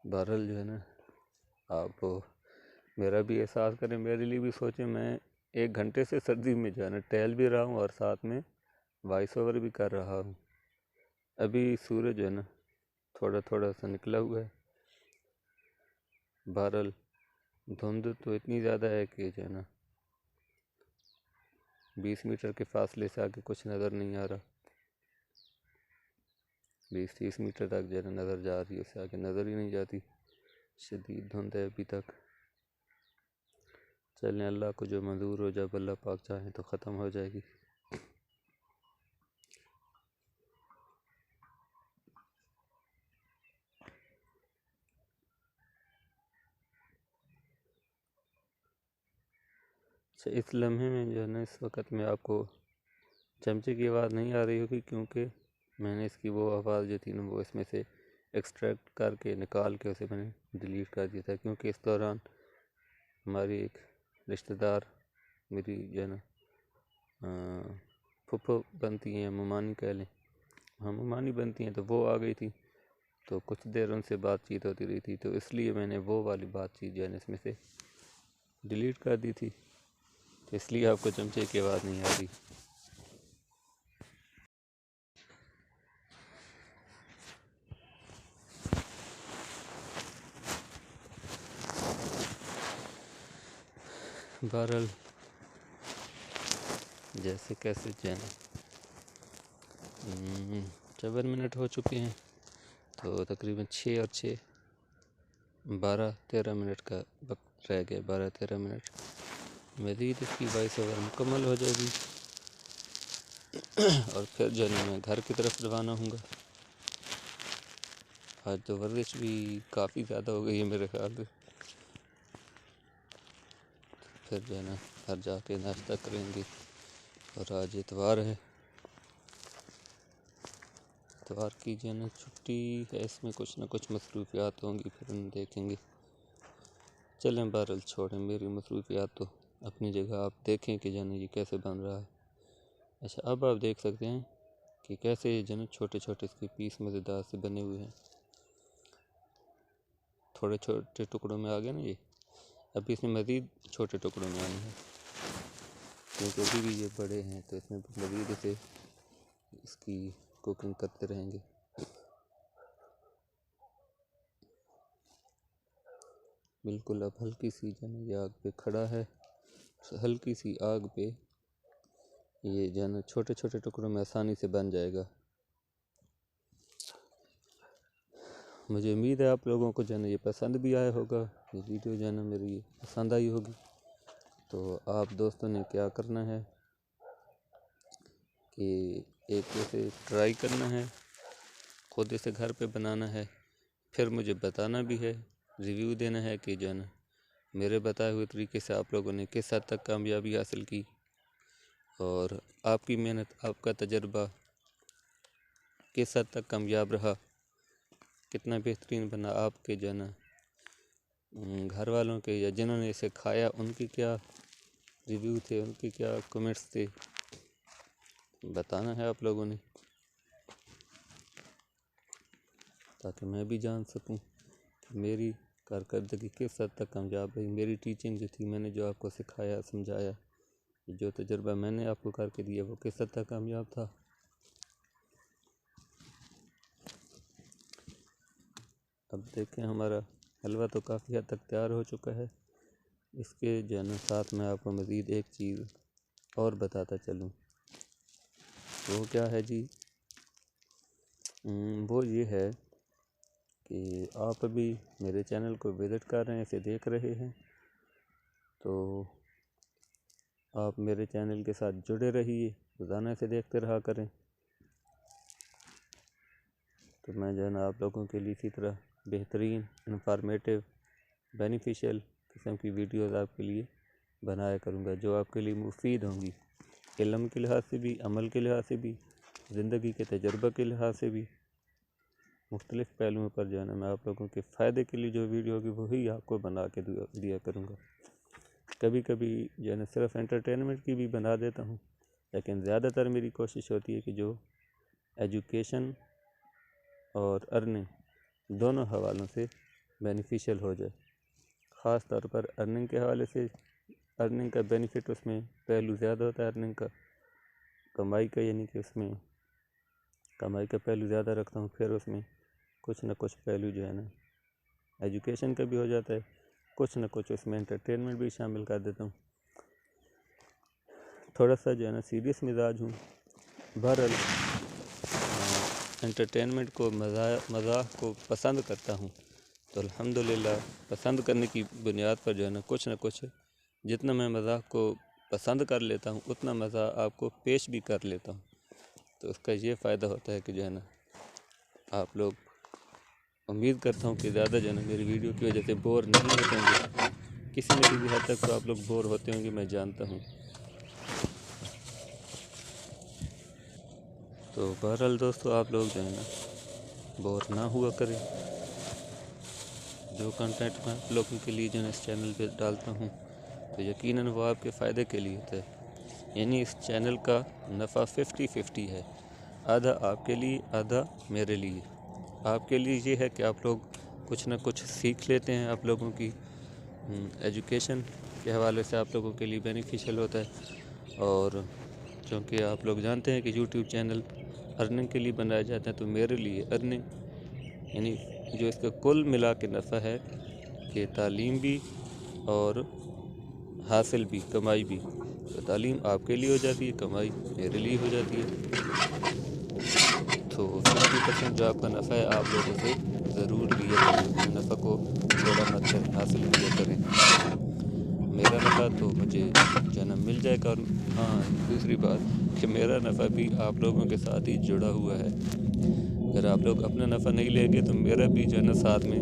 बहरहाल जो है ना आप मेरा भी एहसास करें, मेरे लिए भी सोचें। मैं 1 घंटे से सर्दी में जो है ना टहल भी रहा हूँ और साथ में वॉइस ओवर भी कर रहा हूँ। अभी सूरज जो है ना थोड़ा थोड़ा सा निकला हुआ है। बहरहाल धुंध तो इतनी ज़्यादा है कि जो है ना 20 मीटर के फासले से आगे कुछ नज़र नहीं आ रहा। 20-30 मीटर तक जो है ना नज़र जा रही है, उससे आगे नज़र ही नहीं जाती, शदीद धुंध है अभी तक। चलें, अल्लाह को जो मंजूर हो, जब अल्लाह पाक चाहें तो ख़त्म हो जाएगी। अच्छा, इस लम्हे में जो है ना इस वक्त में आपको चमचे की आवाज़ नहीं आ रही होगी, क्योंकि मैंने इसकी वो आवाज़ जो थी ना वो इसमें से एक्सट्रैक्ट करके निकाल के उसे मैंने डिलीट कर दिया था, क्योंकि इस दौरान हमारी एक रिश्तेदार, मेरी जो है ना फुफ्फो बनती हैं, ममानी कह लें, हाँ ममानी बनती हैं, तो वो आ गई थी। तो कुछ देर उनसे बातचीत होती रही थी, तो इसलिए मैंने वो वाली बातचीत जो है ना इसमें से डिलीट कर दी थी, तो इसलिए आपको चमचे की आवाज़ नहीं आ रही। बहरहाल जैसे कैसे जो है ना 7 मिनट हो चुके हैं, तो तकरीबन 6 और 6 12-13 मिनट का वक्त रह गया। 12-13 मिनट मज़ीद इसकी वॉइस ओवर मुकम्मल हो जाएगी और फिर जो है मैं घर की तरफ रवाना हूँगा। आज तो वर्जिश भी काफ़ी ज़्यादा हो गई है मेरे ख्याल से। फिर जो है ना घर जाके नाश्ता करेंगे, और आज इतवार है, इतवार की जो है ना छुट्टी है, इसमें कुछ ना कुछ मसरूफियात होंगी, फिर हम देखेंगे। चलें, बहरहाल छोड़ें, मेरी मसरूफियात तो अपनी जगह आप देखें कि जाने ये कैसे बन रहा है। अच्छा, अब आप देख सकते हैं कि कैसे जाने छोटे छोटे इसके पीस मज़ेदार से बने हुए हैं। थोड़े छोटे टुकड़ों में आ गए ना ये। अभी इसमें मज़ीद छोटे टुकड़ों में आए हैं, क्योंकि अभी भी ये बड़े हैं तो इसमें मज़ीद इसे इसकी कुकिंग करते रहेंगे। बिल्कुल अब हल्की सी जाने ये आग पे खड़ा है, हल्की सी आग पे ये जाने छोटे छोटे टुकड़ों में आसानी से बन जाएगा। मुझे उम्मीद है आप लोगों को जाने ये पसंद भी आया होगा, ये वीडियो जाना मेरी पसंद आई होगी। तो आप दोस्तों ने क्या करना है कि एक इसे ट्राई करना है, खुद इसे घर पे बनाना है, फिर मुझे बताना भी है, रिव्यू देना है कि जाना मेरे बताए हुए तरीके से आप लोगों ने किस हद तक कामयाबी हासिल की और आपकी मेहनत, आपका तजर्बा किस हद तक कामयाब रहा, कितना बेहतरीन बना। आपके जाना घर वालों के या जिन्होंने इसे खाया उनकी क्या रिव्यू थे, उनके क्या कमेंट्स थे, बताना है आप लोगों ने, ताकि मैं भी जान सकूं कि मेरी कारकर्दगी किस हद तक कामयाब रही। मेरी टीचिंग जो थी, मैंने जो आपको सिखाया समझाया, जो तजर्बा मैंने आपको करके दिया वो किस हद तक कामयाब था। अब देखें हमारा हलवा तो काफ़ी हद तक तैयार हो चुका है। इसके जो है ना साथ में आपको मज़ीद एक चीज़ और बताता चलूँ, वो क्या है जी, वो ये है कि आप अभी मेरे चैनल को विज़िट कर रहे हैं, इसे देख रहे हैं, तो आप मेरे चैनल के साथ जुड़े रहिए, रोज़ाना इसे देखते रहा करें। तो मैं जो है ना आप लोगों के लिए इसी तरह बेहतरीन, इंफॉर्मेटिव, बेनिफिशियल किस्म की वीडियोस आपके लिए बनाया करूँगा, जो आपके लिए मुफीद होंगी, इल्म के लिहाज से भी, अमल के लिहाज से भी, ज़िंदगी के तजर्बा के लिहाज से भी, मुख्तलिफ़ पहलुओं पर जो है ना मैं आप लोगों के फ़ायदे के लिए जो वीडियो होगी वही आपको बना के दिया करूँगा। कभी कभी जो है ना सिर्फ एंटरटेनमेंट की भी बना देता हूँ, लेकिन ज़्यादातर मेरी कोशिश होती है कि जो एजुकेशन और अर्निंग दोनों हवालों से बेनिफिशियल हो जाए। ख़ास तौर पर अर्निंग के हवाले से, अर्निंग का बेनिफिट उसमें पहलू ज़्यादा होता है, अर्निंग का, कमाई का, यानी कि उसमें कमाई का पहलू ज़्यादा रखता हूँ। फिर उसमें कुछ न कुछ पहलू जो है ना एजुकेशन का भी हो जाता है, कुछ न कुछ उसमें एंटरटेनमेंट भी शामिल कर देता हूँ। थोड़ा सा जो है ना सीरियस मिजाज हूँ। बहरहाल एंटरटेनमेंट को, मज़ाक को पसंद करता हूँ, तो अल्हम्दुलिल्लाह पसंद करने की बुनियाद पर जो है ना कुछ जितना मैं मज़ाक को पसंद कर लेता हूँ उतना मज़ा आपको पेश भी कर लेता हूँ। तो उसका ये फ़ायदा होता है कि जो है ना आप लोग, उम्मीद करता हूँ कि ज़्यादा जो है ना मेरी वीडियो की वजह से बोर नहीं होते होंगे। किसी न किसी हद तक तो आप लोग बोर होते होंगे, मैं जानता हूँ। तो बहरहाल दोस्तों, आप लोग जो है ना बोर ना हुआ करें। जो कंटेंट मैं आप लोगों के लिए जो है इस चैनल पे डालता हूँ तो यकीनन वो आपके फ़ायदे के लिए होता है। यानी इस चैनल का नफ़ा 50-50 है, आधा आपके लिए, आधा मेरे लिए। आपके लिए ये है कि आप लोग कुछ ना कुछ सीख लेते हैं, आप लोगों की एजुकेशन के हवाले से आप लोगों के लिए बेनिफिशियल होता है। और क्योंकि आप लोग जानते हैं कि यूट्यूब चैनल अर्निंग के लिए बनाया जाता है, तो मेरे लिए अर्निंग यानी जो इसका कुल मिला के नफ़ा है कि तालीम भी और हासिल भी, कमाई भी। तो तालीम आपके लिए हो जाती है, कमाई मेरे लिए हो जाती है। तो 50% जो आपका नफ़ा है आप लोग उसे ज़रूर लिया करें, नफ़ा को थोड़ा मत करें, हासिल किया करें। मेरा नफ़ा तो मुझे जन्म मिल जाएगा। और हाँ, दूसरी बात कि मेरा नफ़ा भी आप लोगों के साथ ही जुड़ा हुआ है। अगर आप लोग अपना नफ़ा नहीं लेंगे तो मेरा भी जो है ना साथ में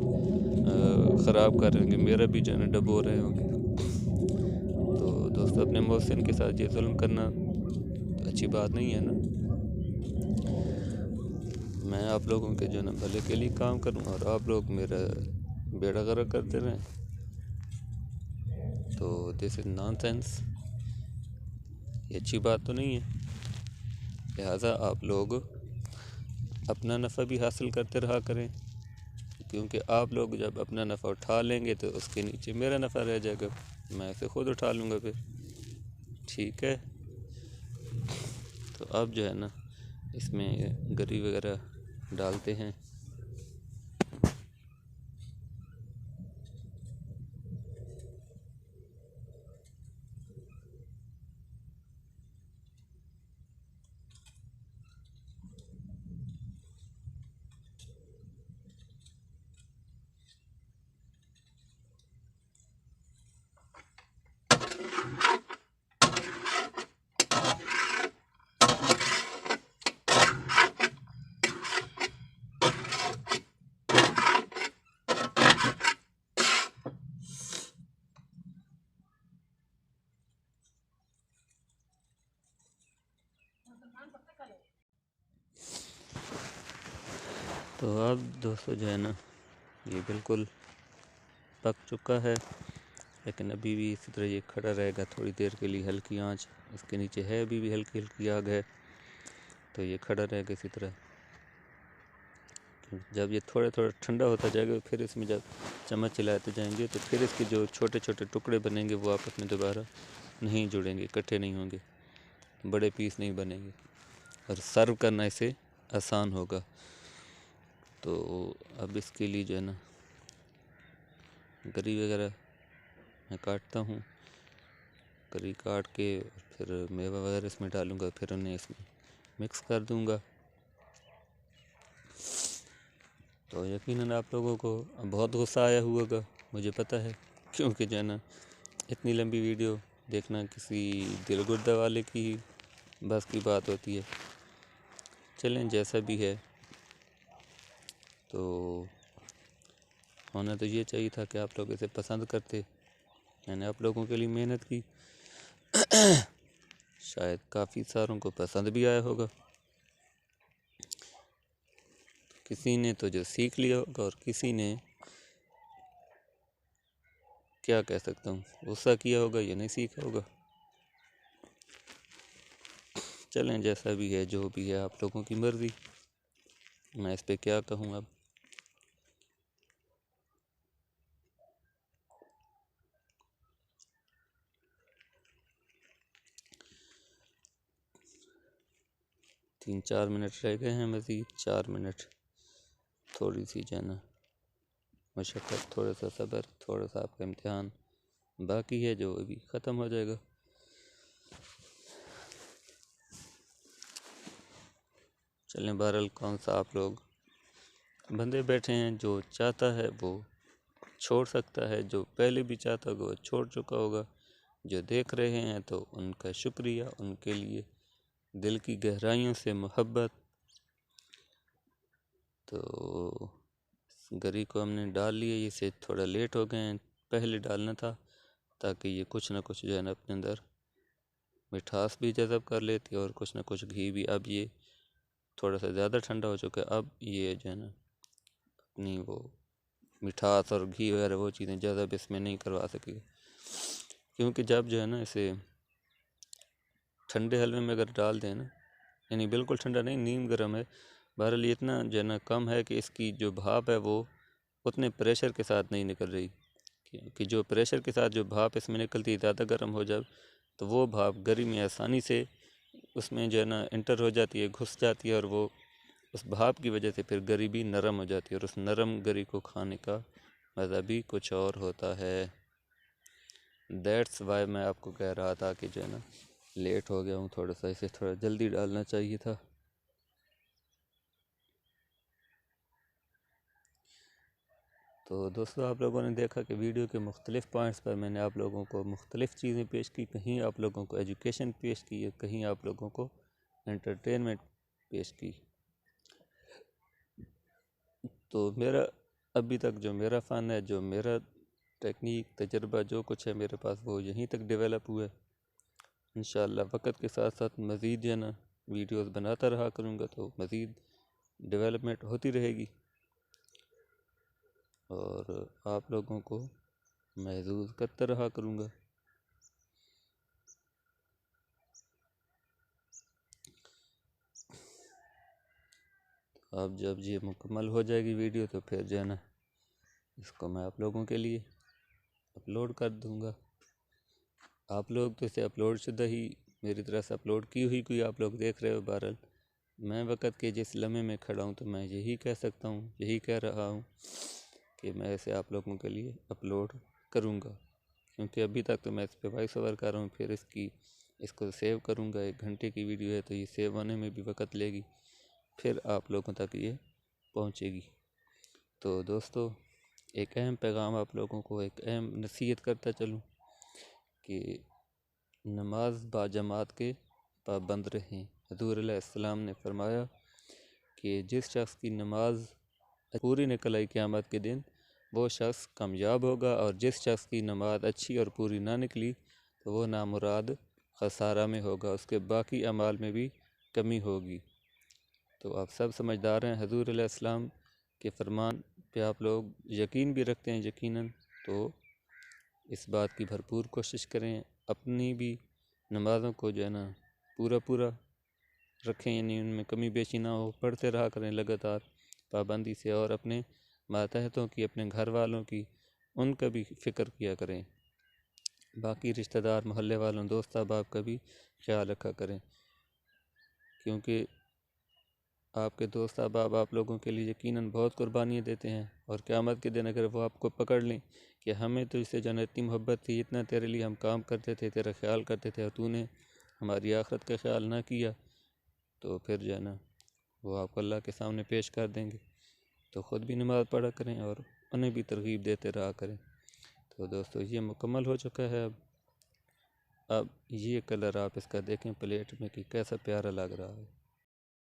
ख़राब कर रहे होंगे, मेरा भी जो है ना डबो रहे होंगे। तो दोस्तों, अपने मोहसिन के साथ ये जुल्म करना तो अच्छी बात नहीं है ना। मैं आप लोगों के जो है ना भले के लिए काम करूँ और आप लोग मेरा बेड़ा गर्क करते रहें, तो दिस इज़ नॉनसेंस, ये अच्छी बात तो नहीं है। लिहाजा आप लोग अपना नफ़ा भी हासिल करते रहा करें, क्योंकि आप लोग जब अपना नफ़ा उठा लेंगे तो उसके नीचे मेरा नफ़ा रह जाएगा, मैं इसे ख़ुद उठा लूँगा फिर। ठीक है, तो अब जो है ना इसमें गरी वगैरह डालते हैं। तो अब दोस्तों जो है ना ये बिल्कुल पक चुका है, लेकिन अभी भी इसी तरह ये खड़ा रहेगा थोड़ी देर के लिए। हल्की आंच इसके नीचे है, अभी भी हल्की हल्की आग है, तो ये खड़ा रहेगा इसी तरह। जब ये थोड़ा थोड़ा ठंडा होता जाएगा फिर इसमें जब चम्मच चलाते जाएंगे तो फिर इसके जो छोटे छोटे टुकड़े बनेंगे वो आपस में दोबारा नहीं जुड़ेंगे, इकट्ठे नहीं होंगे, बड़े पीस नहीं बनेंगे और सर्व करना इसे आसान होगा। तो अब इसके लिए जो है ना गरी वगैरह मैं काटता हूँ, गरी काट के फिर मेवा वगैरह इसमें डालूँगा, फिर उन्हें इसमें मिक्स कर दूँगा। तो यकीनन आप लोगों को बहुत गुस्सा आया होगा, मुझे पता है, क्योंकि जो है ना इतनी लंबी वीडियो देखना किसी दिल गुर्दा वाले की बस की बात होती है। चलें, जैसा भी है, तो होना तो ये चाहिए था कि आप लोग इसे पसंद करते। मैंने आप लोगों के लिए मेहनत की, शायद काफ़ी सारों को पसंद भी आया होगा। किसी ने तो जो सीख लिया होगा और किसी ने क्या कह सकता हूँ गुस्सा किया होगा या नहीं सीखा होगा। चलें, जैसा भी है जो भी है आप लोगों की मर्ज़ी, मैं इस पे क्या कहूँ अब। तीन चार मिनट रह गए हैं, मज़ीद 4 मिनट। थोड़ी सी जो है ना मशक्क़त, थोड़ा सा सब्र, थोड़ा सा आपका इम्तिहान बाकी है जो अभी ख़त्म हो जाएगा। चलें, बहरहाल कौन सा आप लोग बंदे बैठे हैं, जो चाहता है वो छोड़ सकता है, जो पहले भी चाहता होगा वो छोड़ चुका होगा। जो देख रहे हैं तो उनका शुक्रिया, उनके लिए दिल की गहराइयों से मोहब्बत। तो गरी को हमने डाल लिया, इसे थोड़ा लेट हो गए हैं, पहले डालना था ताकि ये कुछ ना कुछ जो है ना अपने अंदर मिठास भी जज़ब कर लेती और कुछ ना कुछ घी भी। अब ये थोड़ा सा ज़्यादा ठंडा हो चुका है, अब ये जो है ना अपनी वो मिठास और घी वगैरह वो चीज़ें जज़ब इसमें नहीं करवा सकेगी, क्योंकि जब जो है ना इसे ठंडे हलवे में अगर डाल दें ना, यानी बिल्कुल ठंडा नहीं, नीम गर्म है, बहरहाल ये इतना जो है ना कम है कि इसकी जो भाप है वो उतने प्रेशर के साथ नहीं निकल रही, कि जो प्रेशर के साथ जो भाप इसमें निकलती है ज़्यादा गर्म हो जाए तो वो भाप गरी में आसानी से उसमें जो है ना इंटर हो जाती है, घुस जाती है, और वो उस भाप की वजह से फिर गरी भी नरम हो जाती है, और उस नरम गरी को खाने का मज़ा भी कुछ और होता है। दैट्स वाई मैं आपको कह रहा था कि जो है ना लेट हो गया हूँ थोड़ा सा, इसे थोड़ा जल्दी डालना चाहिए था। तो दोस्तों, आप लोगों ने देखा कि वीडियो के मुख्तलिफ़ पॉइंट्स पर मैंने आप लोगों को मुख्तलिफ़ चीज़ें पेश की, कहीं आप लोगों को एजुकेशन पेश की है, कहीं आप लोगों को एंटरटेनमेंट पेश की। तो मेरा अभी तक जो मेरा फ़न है, जो मेरा टेक्निक तजर्बा जो कुछ है मेरे पास, वो यहीं तक डेवलप हुआ है। इंशाअल्लाह वक्त के साथ साथ मज़ीद जो है ना वीडियोस बनाता रहा करूँगा, तो मज़ीद डेवलपमेंट होती रहेगी और आप लोगों को महसूस करता रहा करूँगा। अब जब ये मुकम्मल हो जाएगी वीडियो तो फिर जो है ना इसको मैं आप लोगों के लिए अपलोड कर दूंगा। आप लोग तो इसे अपलोड शुदा ही मेरी तरह से अपलोड की हुई कोई आप लोग देख रहे हो। बहरहाल मैं वक़्त के जिस लम्हे में खड़ा हूँ तो मैं यही कह सकता हूँ, यही कह रहा हूँ कि मैं इसे आप लोगों के लिए अपलोड करूँगा, क्योंकि अभी तक तो मैं इस पर वॉइस ओवर कर रहा हूँ। फिर इसको सेव करूँगा। 1 घंटे की वीडियो है तो ये सेव होने में भी वक़्त लेगी, फिर आप लोगों तक ये पहुँचेगी। तो दोस्तों एक अहम पैगाम आप लोगों को, एक अहम नसीहत करता चलूँ कि नमाज बाजमात के पाबंद रहें। हुज़ूर अलैहिस्सलाम ने फरमाया कि जिस शख्स की नमाज पूरी निकल आई क़यामत के दिन वो शख्स कामयाब होगा, और जिस शख्स की नमाज अच्छी और पूरी ना निकली तो वो नामुराद खसारा में होगा, उसके बाकी अमाल में भी कमी होगी। तो आप सब समझदार हैं, हुज़ूर अलैहिस्सलाम के फरमान पे आप लोग यकीन भी रखते हैं यकीनन, तो इस बात की भरपूर कोशिश करें अपनी भी नमाज़ों को जो है ना पूरा रखें, यानी उनमें कमी बेशी ना हो। पढ़ते रहा करें लगातार पाबंदी से, और अपने मातहतों की, अपने घर वालों की, उनका भी फ़िक्र किया करें। बाकी रिश्तेदार, मोहल्ले वालों, दोस्त अहबाब का भी ख्याल रखा करें, क्योंकि आपके दोस्त अहबाब आप लोगों के लिए यकीनन बहुत कुर्बानियाँ देते हैं। और क़यामत के दिन अगर वो आपको पकड़ लें कि हमें तो इससे जो है इतनी मोहब्बत थी, इतना तेरे लिए हम काम करते थे, तेरा ख्याल करते थे, और तूने हमारी आखिरत का ख्याल ना किया, तो फिर जो है ना वो आपको अल्लाह के सामने पेश कर देंगे। तो ख़ुद भी नमाज़ पढ़ा करें और उन्हें भी तरग़ीब देते रहा करें। तो दोस्तों ये मुकम्मल हो चुका है। अब ये कलर आप इसका देखें प्लेट में कि कैसा प्यारा लग रहा है।